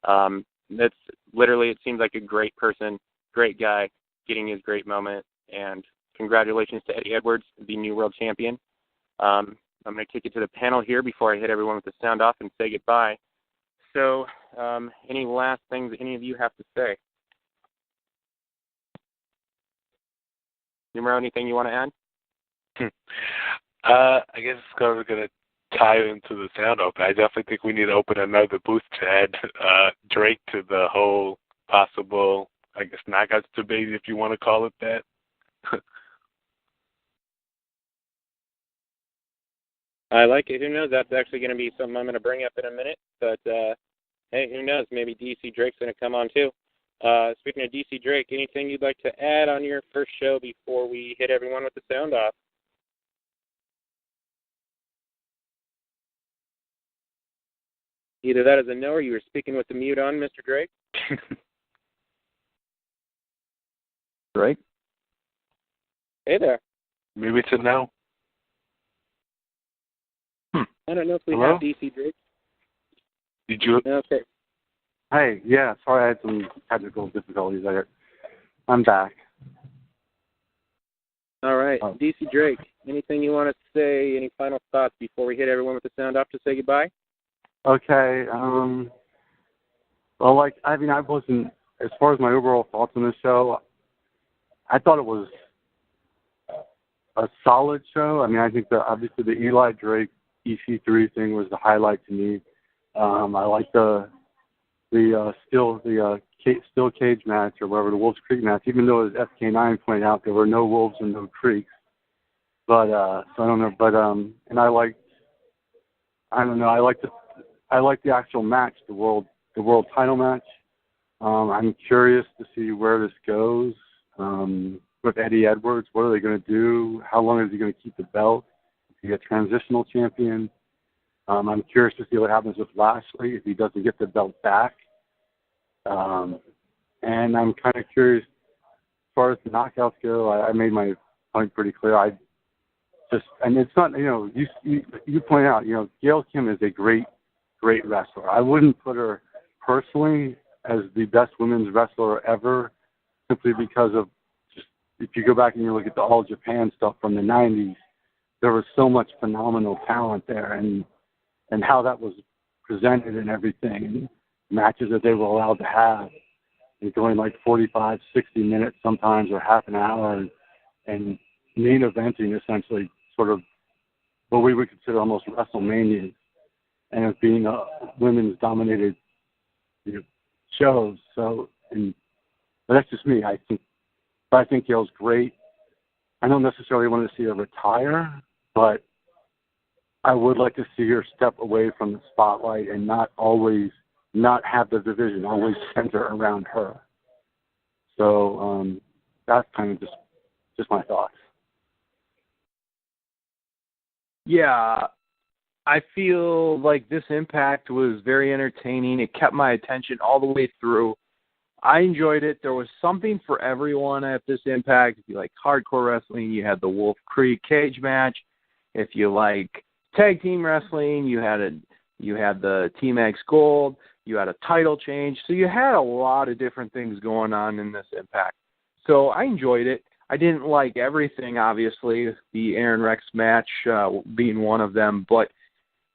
That's literally, it seems like a great person, great guy, getting his great moment. And congratulations to Eddie Edwards, the new world champion. I'm going to kick it to the panel here before I hit everyone with the sound off and say goodbye. So, any last things any of you have to say? Numero, anything you want to add? I guess it's going to tie into the sound off. I definitely think we need to open another booth to add Drake to the whole possible, I guess, knockouts debate, if you want to call it that. I like it. Who knows? That's actually going to be something I'm going to bring up in a minute. But, hey, who knows? Maybe DC Drake's going to come on, too. Speaking of DC Drake, anything you'd like to add on your first show before we hit everyone with the sound off? Either that is a no, or you were speaking with the mute on, Mr. Drake. Drake? Hey there. Maybe it's a no. I don't know if we Hello? have DC Drake. Did you? Okay. Hey, yeah, sorry I had some technical difficulties there. I'm back. All right. Oh. DC Drake, anything you want to say, any final thoughts before we hit everyone with the sound off to say goodbye? Okay, well, I wasn't, as far as my overall thoughts on this show, I thought it was a solid show. I mean, I think obviously the Eli Drake EC3 thing was the highlight to me. I like the steel cage match, or whatever, the Wolves Creek match, even though as FK9 pointed out, there were no wolves and no creeks. But, so I don't know, but, and I like the actual match, the world title match. I'm curious to see where this goes with Eddie Edwards. What are they going to do? How long is he going to keep the belt? Is he a transitional champion? I'm curious to see what happens with Lashley if he doesn't get the belt back. And I'm kind of curious, as far as the knockouts go, I made my point pretty clear. And it's not, you point out, Gail Kim is a great wrestler. I wouldn't put her personally as the best women's wrestler ever, simply because of just, if you go back and you look at the All Japan stuff from the 90s, there was so much phenomenal talent there, and how that was presented and everything, and matches that they were allowed to have, and going like 45, 60 minutes sometimes, or half an hour, and main eventing essentially sort of what we would consider almost WrestleMania, and it being a women's dominated shows. So, but that's just me. I think Gail's great. I don't necessarily want to see her retire, but I would like to see her step away from the spotlight and not have the division always center around her. So that's kind of just my thoughts. Yeah, I feel like this Impact was very entertaining. It kept my attention all the way through. I enjoyed it. There was something for everyone at this Impact. If you like hardcore wrestling, you had the Wolf Creek cage match. If you like tag team wrestling, you had the Team X Gold. You had a title change. So you had a lot of different things going on in this Impact. So I enjoyed it. I didn't like everything, obviously, the Aaron Rex match being one of them. But,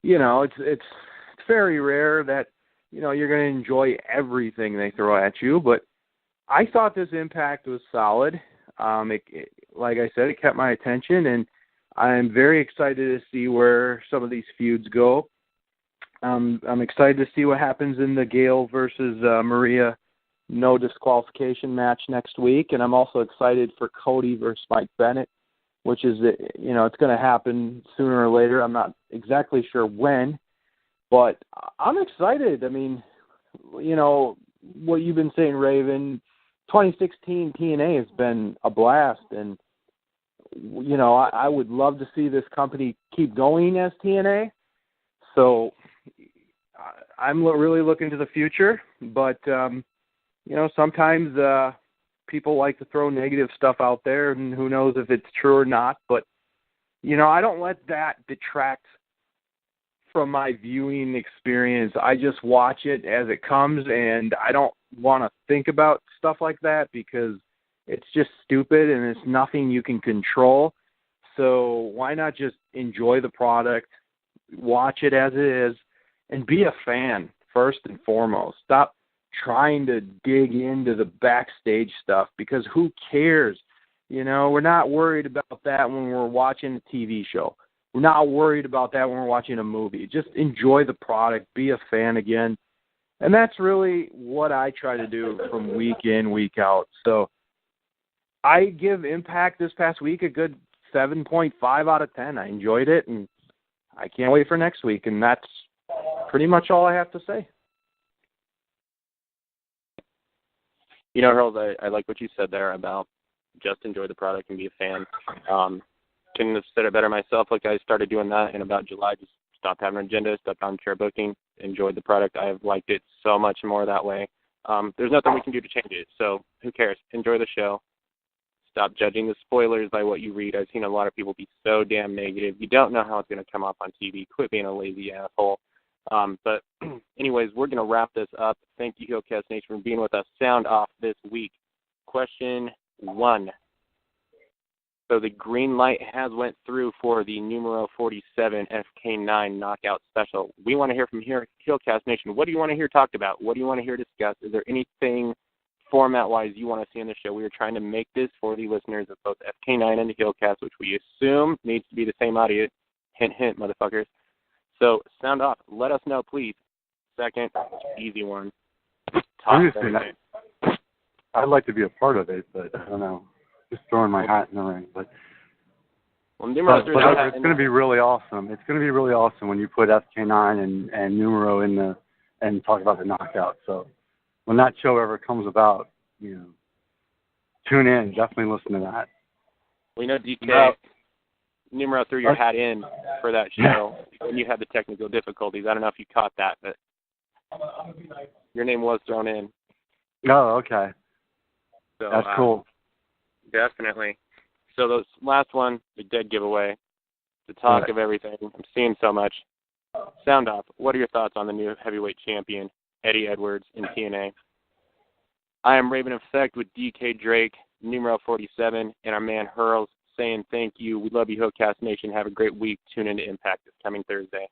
it's very rare that, you're going to enjoy everything they throw at you. But I thought this Impact was solid. Like I said, it kept my attention, and I'm very excited to see where some of these feuds go. I'm excited to see what happens in the Gail versus Maria no disqualification match next week, and I'm also excited for Cody versus Mike Bennett, which is, it's going to happen sooner or later. I'm not exactly sure when, but I'm excited. I mean, what you've been saying, Raven, 2016 TNA has been a blast, and, I would love to see this company keep going as TNA. So I'm really looking to the future, but, sometimes people like to throw negative stuff out there, and who knows if it's true or not. But, I don't let that detract from my viewing experience, I just watch it as it comes, and I don't want to think about stuff like that because it's just stupid and it's nothing you can control. So why not just enjoy the product, watch it as it is, and be a fan first and foremost. Stop trying to dig into the backstage stuff because who cares? You know, we're not worried about that when we're watching a TV show. We're not worried about that when we're watching a movie. Just enjoy the product, be a fan again. And that's really what I try to do from week in, week out. So I give Impact this past week a good 7.5 out of 10. I enjoyed it, and I can't wait for next week. And that's pretty much all I have to say. You know, Harold, I like what you said there about just enjoy the product and be a fan. Couldn't have said it better myself. Like, I started doing that in about July. Just stopped having an agenda, stopped armchair booking, enjoyed the product. I have liked it so much more that way. There's nothing we can do to change it, so who cares? Enjoy the show. Stop judging the spoilers by what you read. I've seen a lot of people be so damn negative. You don't know how it's going to come up on TV. Quit being a lazy asshole. But anyways, we're going to wrap this up. Thank you, HeelCast Nation, for being with us. Sound off this week. Question 1. So the green light has went through for the numero 47 FK9 knockout special. We want to hear from HeelCast Nation. What do you want to hear talked about? What do you want to hear discussed? Is there anything format-wise you want to see in the show? We are trying to make this for the listeners of both FK9 and the HeelCast, which we assume needs to be the same audience. Hint, hint, motherfuckers. So sound off. Let us know, please. Second, easy one. I'd like to be a part of it, but I don't know. Just throwing my hat in the ring, but it's going to be really awesome. It's going to be really awesome when you put FK9 and Numero in and talk about the knockout. So when that show ever comes about, you know, tune in. Definitely listen to that. We know DK Numero threw your hat in for that show when you had the technical difficulties. I don't know if you caught that, but your name was thrown in. Oh, okay. So, that's cool. Definitely. So those last one, the dead giveaway, the talk of everything. I'm seeing so much. Sound off. What are your thoughts on the new heavyweight champion, Eddie Edwards, in TNA? I am Raven Effect with DK Drake, numero 47, and our man Hurls saying thank you. We love you, HeelCast Nation. Have a great week. Tune into Impact this coming Thursday.